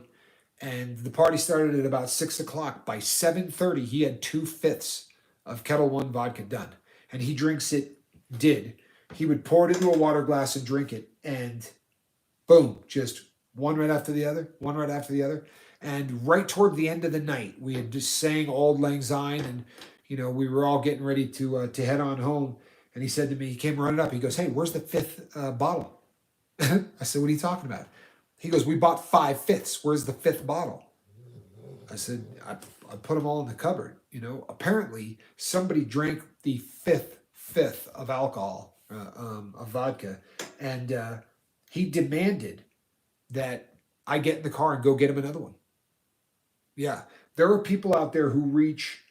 and the party started at about 6 o'clock. By 7:30, he had 2/5 of Kettle One vodka done, and he drinks it. He would pour it into a water glass and drink it, and boom, just one right after the other, one right after the other. And right toward the end of the night, we had just sang Auld Lang Syne, and we were all getting ready to head on home. And he said to me, he came running up. He goes, "Hey, where's the fifth bottle?" I said, "What are you talking about?" He goes, "We bought 5/5. Where's the fifth bottle?" I said, I put them all in the cupboard. Apparently somebody drank the fifth of alcohol, of vodka, and he demanded that I get in the car and go get him another one. Yeah, there are people out there who reach,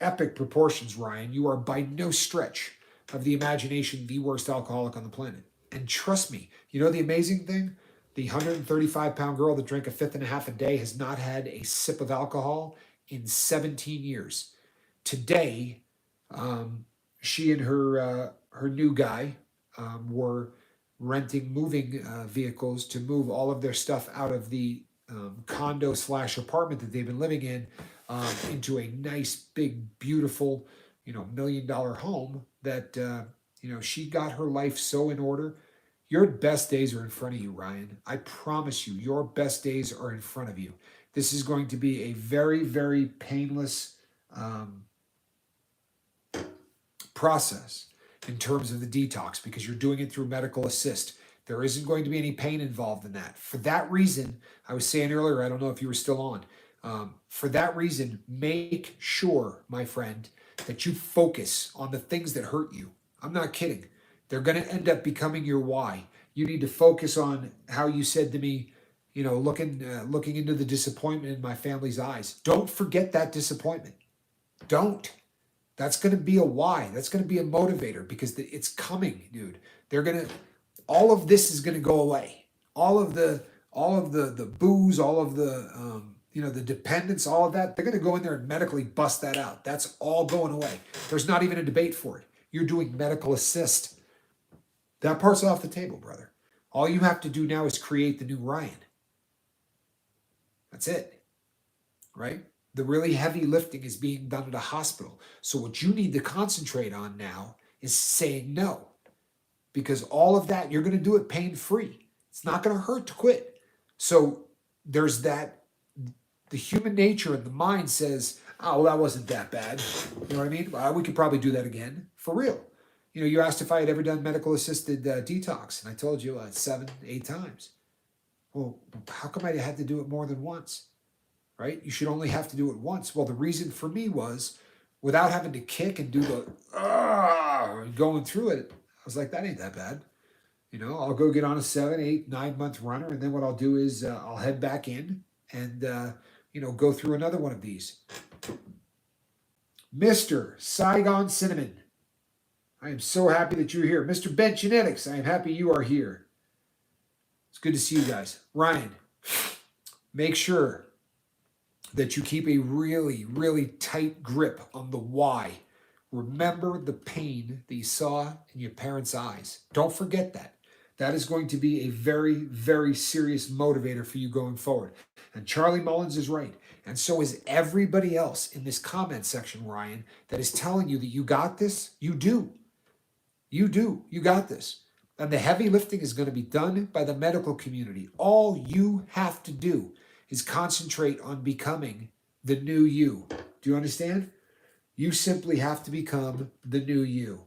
epic proportions, Ryan. You are by no stretch of the imagination the worst alcoholic on the planet. And trust me, the amazing thing? The 135-pound girl that drank a fifth and a half a day has not had a sip of alcohol in 17 years. Today, she and her new guy were renting moving vehicles to move all of their stuff out of the condo/apartment that they've been living in into a nice, big, beautiful, $1 million home that she got her life so in order. Your best days are in front of you, Ryan. I promise you, your best days are in front of you. This is going to be a very, very painless process in terms of the detox because you're doing it through medical assist. There isn't going to be any pain involved in that. For that reason, I was saying earlier, I don't know if you were still on. For that reason, make sure, my friend, that you focus on the things that hurt you. I'm not kidding. They're going to end up becoming your why. You need to focus on how you said to me, looking into the disappointment in my family's eyes. Don't forget that disappointment. Don't. That's going to be a why. That's going to be a motivator because it's coming, dude. All of this is going to go away. All of the booze, all of the the dependence, all of that. They're going to go in there and medically bust that out. That's all going away. There's not even a debate for it. You're doing medical assist. That part's off the table, brother. All you have to do now is create the new Ryan. That's it, right? The really heavy lifting is being done at a hospital. So what you need to concentrate on now is saying no. Because all of that, you're going to do it pain-free. It's not going to hurt to quit. So there's that, the human nature and the mind says, oh, well, that wasn't that bad. You know what I mean? Well, we could probably do that again. For real. You asked if I had ever done medical-assisted detox, and I told you 7, 8 times. Well, how come I had to do it more than once? Right? You should only have to do it once. Well, the reason for me was, without having to kick and do the going through it, I was like, that ain't that bad. I'll go get on a 7, 8, 9 month runner, and then what I'll do is I'll head back in and go through another one of these. Mr. Saigon Cinnamon, I am so happy that you're here. Mr. Bent Genetics, I am happy you are here. It's good to see you guys. Ryan, make sure that you keep a really, really tight grip on the why. Remember the pain that you saw in your parents' eyes. Don't forget that. That is going to be a very, very serious motivator for you going forward. And Charlie Mullins is right. And so is everybody else in this comment section, Ryan, that is telling you that you got this. You do. You do. You got this. And the heavy lifting is going to be done by the medical community. All you have to do is concentrate on becoming the new you. Do you understand? You simply have to become the new you.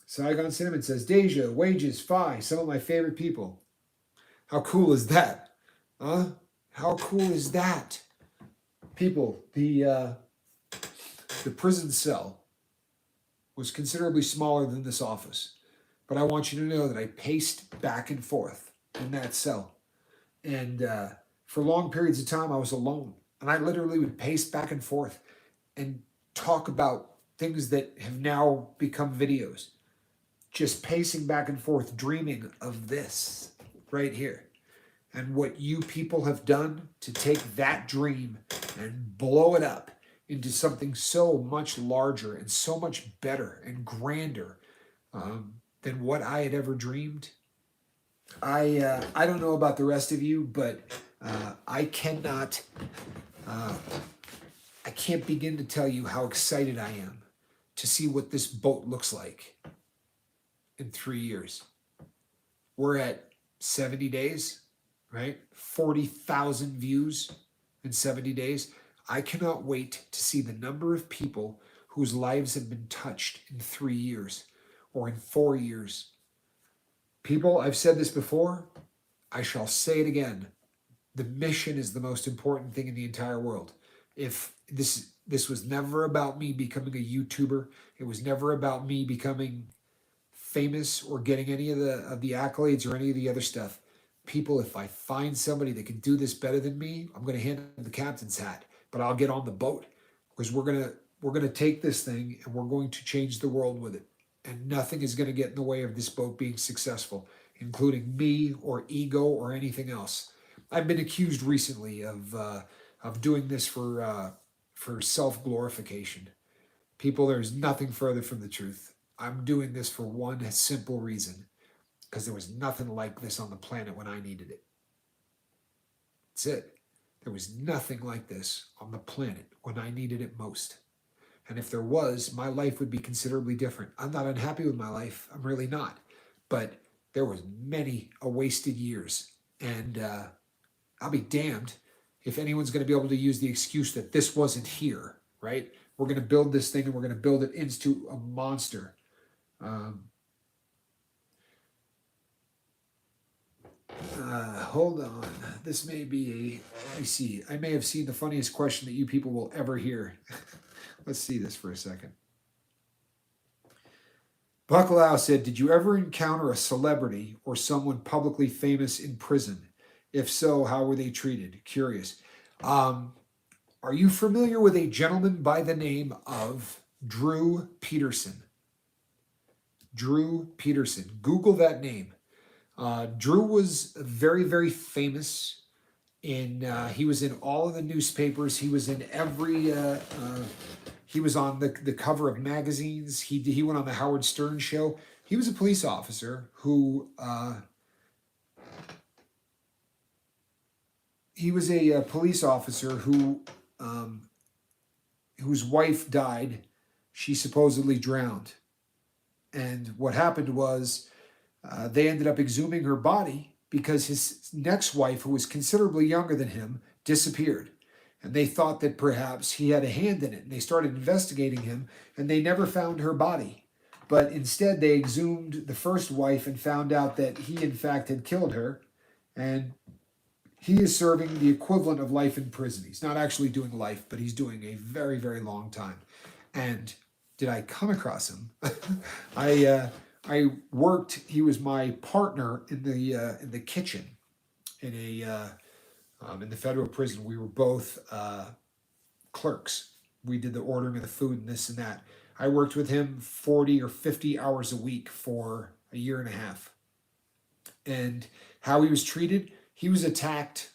Saigon Cinnamon says, Deja, Wages, Phi, some of my favorite people. How cool is that? Huh? How cool is that? People, the prison cell was considerably smaller than this office. But I want you to know that I paced back and forth in that cell. And for long periods of time, I was alone. And I literally would pace back and forth and talk about things that have now become videos. Just pacing back and forth, dreaming of this right here. And what you people have done to take that dream and blow it up into something so much larger and so much better and grander than what I had ever dreamed. I don't know about the rest of you, but I can't begin to tell you how excited I am to see what this boat looks like in 3 years. We're at 70 days, right? 40,000 views in 70 days. I cannot wait to see the number of people whose lives have been touched in 3 years or in 4 years. People, I've said this before, I shall say it again. The mission is the most important thing in the entire world. If this was never about me becoming a YouTuber, it was never about me becoming famous or getting any of the accolades or any of the other stuff. People, if I find somebody that can do this better than me, I'm going to hand them the captain's hat, but I'll get on the boat because we're going to take this thing and we're going to change the world with it. And nothing is going to get in the way of this boat being successful, including me or ego or anything else. I've been accused recently of doing this for self-glorification. People, there's nothing further from the truth. I'm doing this for one simple reason, because there was nothing like this on the planet when I needed it. That's it. There was nothing like this on the planet when I needed it most. And if there was, my life would be considerably different. I'm not unhappy with my life. I'm really not. But there was many a wasted years. And I'll be damned if anyone's going to be able to use the excuse that this wasn't here, right? We're going to build this thing and we're going to build it into a monster. Hold on. This may be let me see. I may have seen the funniest question that you people will ever hear. Let's see this for a second. Bacalao said, did you ever encounter a celebrity or someone publicly famous in prison? If so, how were they treated? Curious. Are you familiar with a gentleman by the name of Drew Peterson? Drew Peterson. Google that name. Drew was very, very famous. He was in all of the newspapers. He was in every. He was on the cover of magazines. He went on the Howard Stern show. He was a police officer who. He was a police officer who, whose wife died. She supposedly drowned, and what happened was. They ended up exhuming her body because his next wife, who was considerably younger than him, disappeared. And they thought that perhaps he had a hand in it. And they started investigating him, and they never found her body. But instead, they exhumed the first wife and found out that he, in fact, had killed her. And he is serving the equivalent of life in prison. He's not actually doing life, but he's doing a very, very long time. And did I come across him? I worked. He was my partner in the kitchen in the federal prison. We were both clerks. We did the ordering of the food and this and that. I worked with him 40 or 50 hours a week for a year and a half. And how he was treated, he was attacked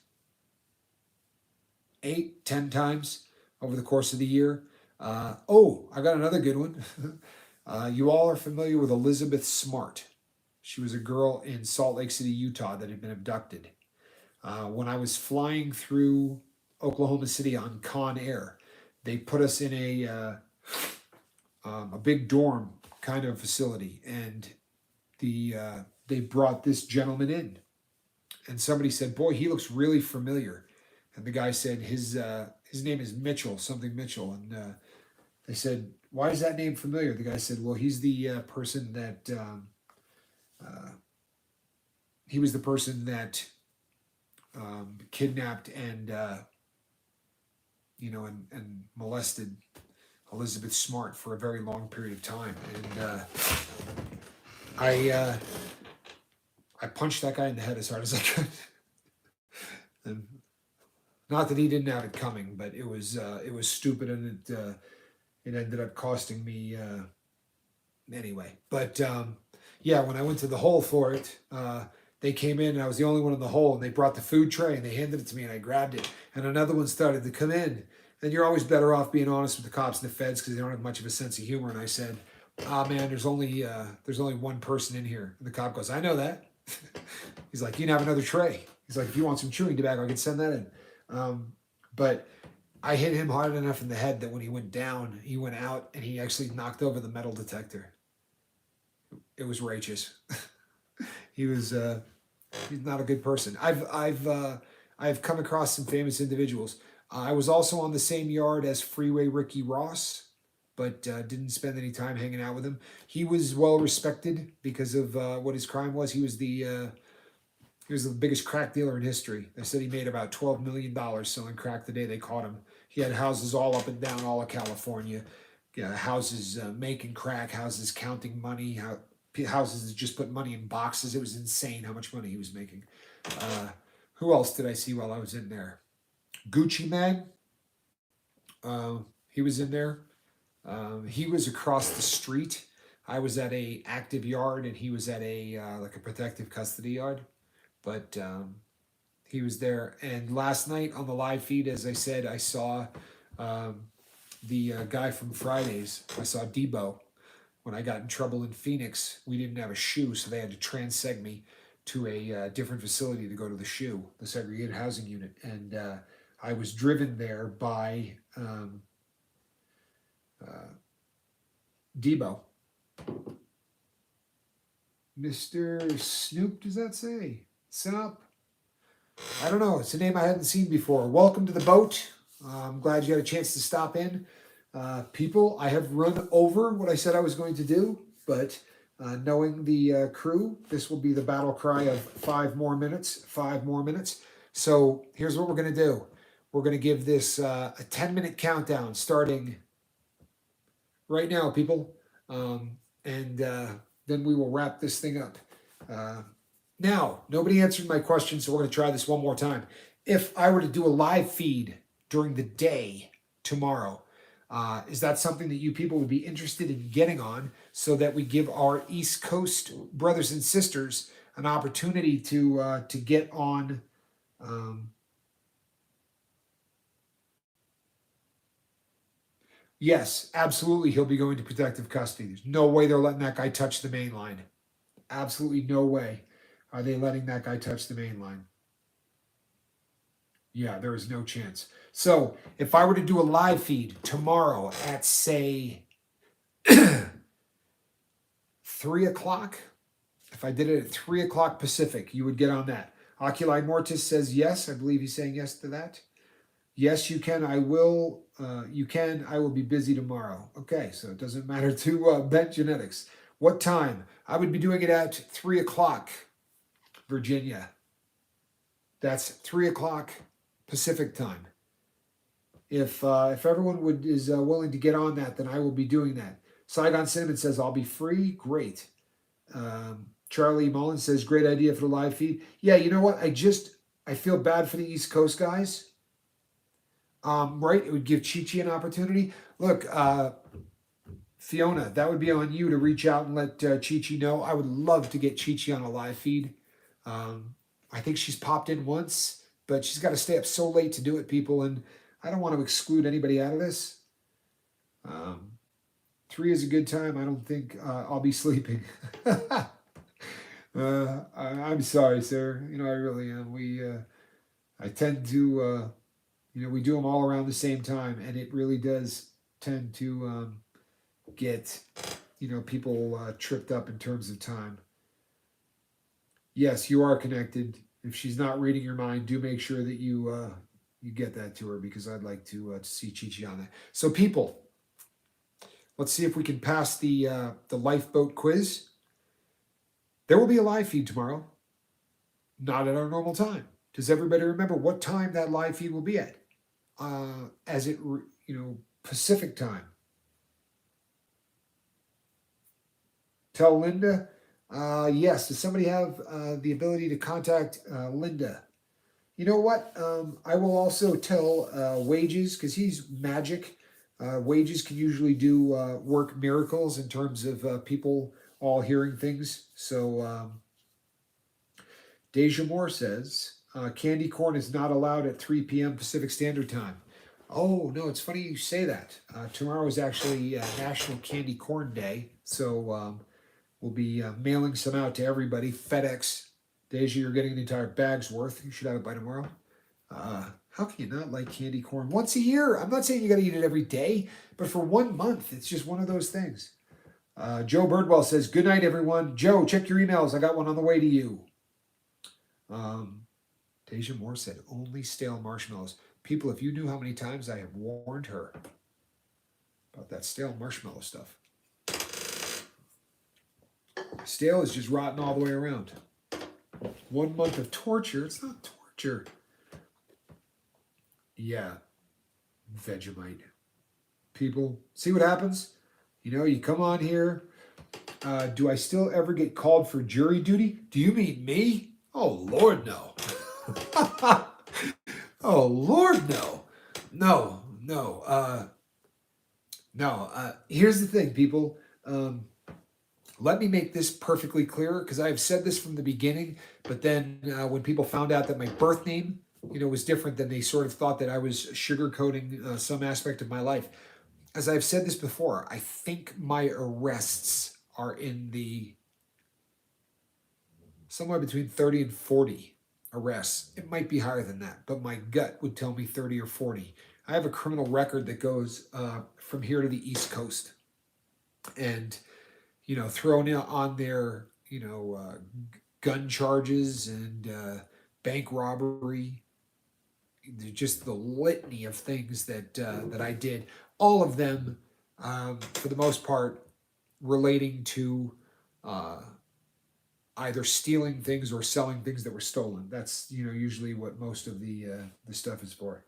8-10 times over the course of the year. I got another good one. You all are familiar with Elizabeth Smart. She was a girl in Salt Lake City, Utah, that had been abducted. When I was flying through Oklahoma City on Con Air, they put us in a big dorm kind of facility, and they brought this gentleman in, and somebody said, "Boy, he looks really familiar," and the guy said his name is Mitchell, something Mitchell, and they said, "Why is that name familiar?" The guy said, "Well, he's the person that uh, he was the person that kidnapped and and molested Elizabeth Smart for a very long period of time." And I I punched that guy in the head as hard as I could. And not that he didn't have it coming, but it was stupid, and it ended up costing me anyway. But yeah, when I went to the hole for it, they came in and I was the only one in the hole, and they brought the food tray and they handed it to me and I grabbed it, and another one started to come in. And you're always better off being honest with the cops and the feds because they don't have much of a sense of humor. And I said, "Ah, man, there's only one person in here." And the cop goes, "I know that." He's like, "You can have another tray." He's like, "If you want some chewing tobacco, I can send that in." But I hit him hard enough in the head that when he went down, he went out and he actually knocked over the metal detector. It was righteous. he was he's not a good person. I've come across some famous individuals. I was also on the same yard as Freeway Ricky Ross, but didn't spend any time hanging out with him. He was well respected because of what his crime was. He was the biggest crack dealer in history. They said he made about $12 million selling crack the day they caught him. He had houses all up and down all of California. Yeah, houses making crack, houses counting money, houses that just put money in boxes. It was insane how much money he was making. Who else did I see while I was in there? Gucci Man. He was in there. He was across the street. I was at a active yard, and he was at a like a protective custody yard. But he was there. And last night on the live feed, as I said, I saw the guy from Fridays. I saw Debo. When I got in trouble in Phoenix, we didn't have a shoe, so they had to transeg me to a different facility to go to the shoe, the segregated housing unit. And I was driven there by Debo. Mr. Snoop, does that say? Sup? I don't know. It's a name I hadn't seen before. Welcome to the boat. I'm glad you had a chance to stop in. People, I have run over what I said I was going to do, but knowing the crew, this will be the battle cry of 5 more minutes, 5 more minutes. So here's what we're going to do. We're going to give this a 10-minute countdown starting right now, people. And then we will wrap this thing up. Now, nobody answered my question, so we're going to try this one more time. If I were to do a live feed during the day tomorrow, is that something that you people would be interested in getting on so that we give our East Coast brothers and sisters an opportunity to get on? Yes, absolutely. He'll be going to protective custody. There's no way they're letting that guy touch the main line. Absolutely no way are they letting that guy touch the main line. Yeah, there is no chance. So if I were to do a live feed tomorrow at, say, 3 o'clock, if I did it at 3 o'clock Pacific, you would get on that. Oculi Mortis says yes. I believe he's saying yes to that. Yes, you can. I will. You can. I will be busy tomorrow. Okay, so it doesn't matter to Bet Genetics. What time? I would be doing it at 3 o'clock, Virginia. That's 3 o'clock Pacific time. If everyone is willing to get on that, then I will be doing that. Saigon Cinnamon says I'll be free. Great. Charlie Mullins says great idea for the live feed. Yeah, you know what? I feel bad for the East Coast guys. Right? It would give Chi-Chi an opportunity. Look, Fiona, that would be on you to reach out and let Chi-Chi know. I would love to get Chi-Chi on a live feed. I think she's popped in once, but she's got to stay up so late to do it, people, and I don't want to exclude anybody out of this. 3 is a good time. I don't think I'll be sleeping. I'm sorry, sir. I really am. I tend to, we do them all around the same time, and it really does tend to get, people tripped up in terms of time. Yes, you are connected. If she's not reading your mind, do make sure that you get that to her, because I'd like to see Chi Chi on that. So, people, let's see if we can pass the lifeboat quiz. There will be a live feed tomorrow, not at our normal time. Does everybody remember what time that live feed will be at? As it, Pacific time. Tell Linda. Yes. Does somebody have the ability to contact Linda? You know what? I will also tell Wages, because he's magic. Wages can usually do work miracles in terms of people all hearing things. So Deja Moore says candy corn is not allowed at 3 p.m. Pacific Standard Time. Oh, no, it's funny you say that. Tomorrow is actually National Candy Corn Day. So we'll be mailing some out to everybody. FedEx. Deja, you're getting an entire bag's worth. You should have it by tomorrow. How can you not like candy corn once a year? I'm not saying you got to eat it every day, but for 1 month, it's just one of those things. Joe Birdwell says, good night, everyone. Joe, check your emails. I got one on the way to you. Deja Moore said, only stale marshmallows. People, if you knew how many times I have warned her about that stale marshmallow stuff. Stale is just rotten all the way around. 1 month of torture. It's not torture. Yeah. Vegemite. People, see what happens? You come on here. Do I still ever get called for jury duty? Do you mean me? Oh, Lord, no. Oh, Lord, no. No. Here's the thing, people. Let me make this perfectly clear, because I've said this from the beginning, but then when people found out that my birth name, was different, then they sort of thought that I was sugarcoating some aspect of my life. As I've said this before, I think my arrests are in the somewhere between 30 and 40 arrests. It might be higher than that, but my gut would tell me 30 or 40. I have a criminal record that goes from here to the East Coast. And, thrown on there, gun charges and bank robbery, just the litany of things that I did. All of them, for the most part, relating to either stealing things or selling things that were stolen. That's usually what most of the stuff is for.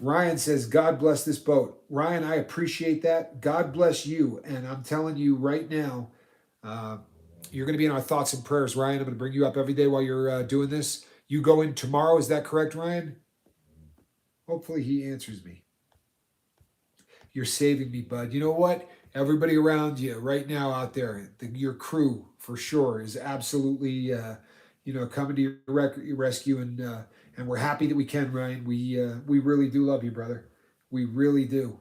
Ryan says, God bless this boat. Ryan, I appreciate that. God bless you. And I'm telling you right now, you're going to be in our thoughts and prayers, Ryan. I'm going to bring you up every day while you're doing this. You go in tomorrow. Is that correct, Ryan? Hopefully he answers me. You're saving me, bud. You know what? Everybody around you right now out there, your crew for sure is absolutely, coming to your rescue, and we're happy that we can, Ryan. We really do love you, brother. We really do.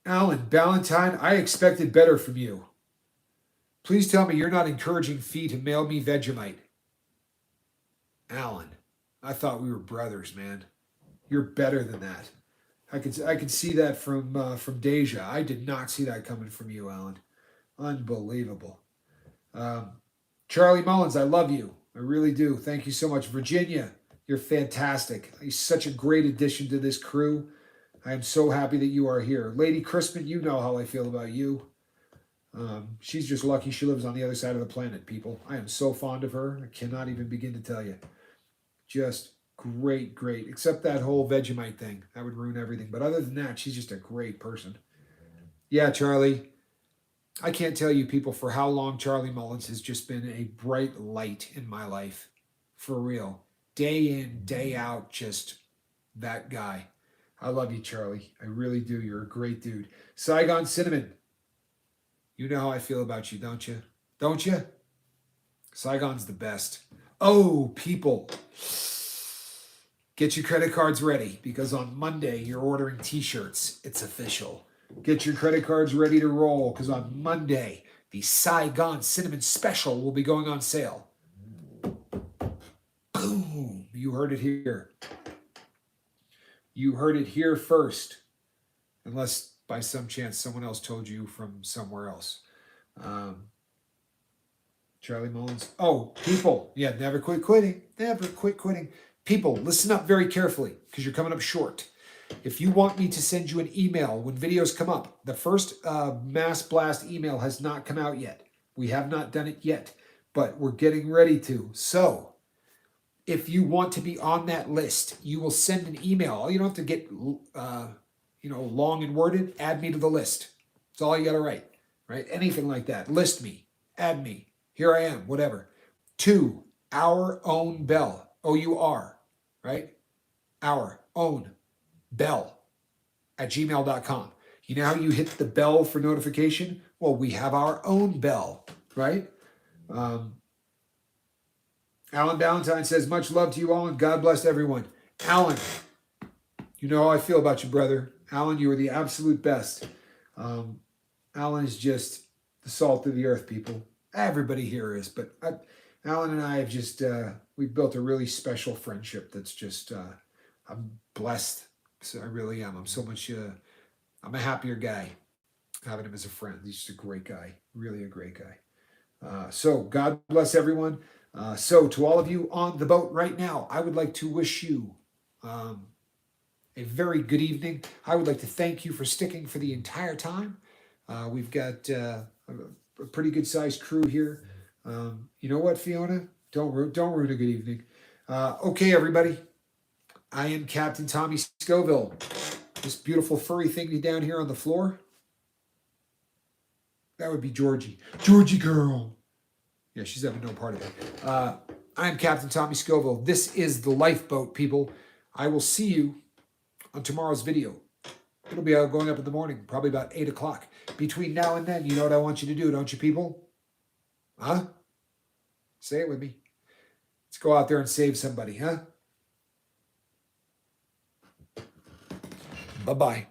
Alan Ballantyne, I expected better from you. Please tell me you're not encouraging Fee to mail me Vegemite. Alan, I thought we were brothers, man. You're better than that. I could see that from Deja. I did not see that coming from you, Alan. Unbelievable. Charlie Mullins, I love you. I really do. Thank you so much. Virginia, you're fantastic. You're such a great addition to this crew. I am so happy that you are here. Lady Crispin, you know how I feel about you. She's just lucky she lives on the other side of the planet, people. I am so fond of her. I cannot even begin to tell you. Just great. Except that whole Vegemite thing. That would ruin everything. But other than that, she's just a great person. Yeah, Charlie. I can't tell you, people, for how long Charlie Mullins has just been a bright light in my life. For real. Day in, day out, just that guy. I love you, Charlie. I really do. You're a great dude. Saigon Cinnamon. You know how I feel about you, don't you? Don't you? Saigon's the best. Oh, people. Get your credit cards ready, because on Monday you're ordering t-shirts. It's official. Get your credit cards ready to roll because on Monday, the Saigon Cinnamon Special will be going on sale. Boom! You heard it here. You heard it here first. Unless by some chance someone else told you from somewhere else. Charlie Mullins. Oh, people. Yeah, never quit quitting. Never quit quitting. People, listen up very carefully because you're coming up short. If you want me to send you an email when videos come up, the first Mass Blast email has not come out yet. We have not done it yet, but we're getting ready to. So, if you want to be on that list, you will send an email. You don't have to get long and worded. Add me to the list. That's all you got to write, right? Anything like that. List me. Add me. Here I am. Whatever. To our own bell. OUR, right? Our own bell at gmail.com. You know how you hit the bell for notification? Well, we have our own bell, right? Alan Ballantyne says, much love to you all and God bless everyone. Alan, you know how I feel about you, brother. Alan, you are the absolute best. Alan is just the salt of the earth, people. Everybody here is, but Alan and I have just, we've built a really special friendship that's just, I'm blessed. So I really am. I'm a happier guy having him as a friend. He's just a great guy, really a great guy. So God bless everyone. So to all of you on the boat right now, I would like to wish you a very good evening. I would like to thank you for sticking for the entire time. We've got a pretty good sized crew here. You know what, Fiona? Don't ruin a good evening. Okay, everybody. I am Captain Tommy Scoville. This beautiful furry thing down here on the floor. That would be Georgie. Georgie girl. Yeah, she's having no part of it. I'm Captain Tommy Scoville. This is the lifeboat, people. I will see you on tomorrow's video. It'll be going up in the morning, probably about 8 o'clock. Between now and then, you know what I want you to do, don't you, people? Huh? Say it with me. Let's go out there and save somebody, huh? Bye-bye.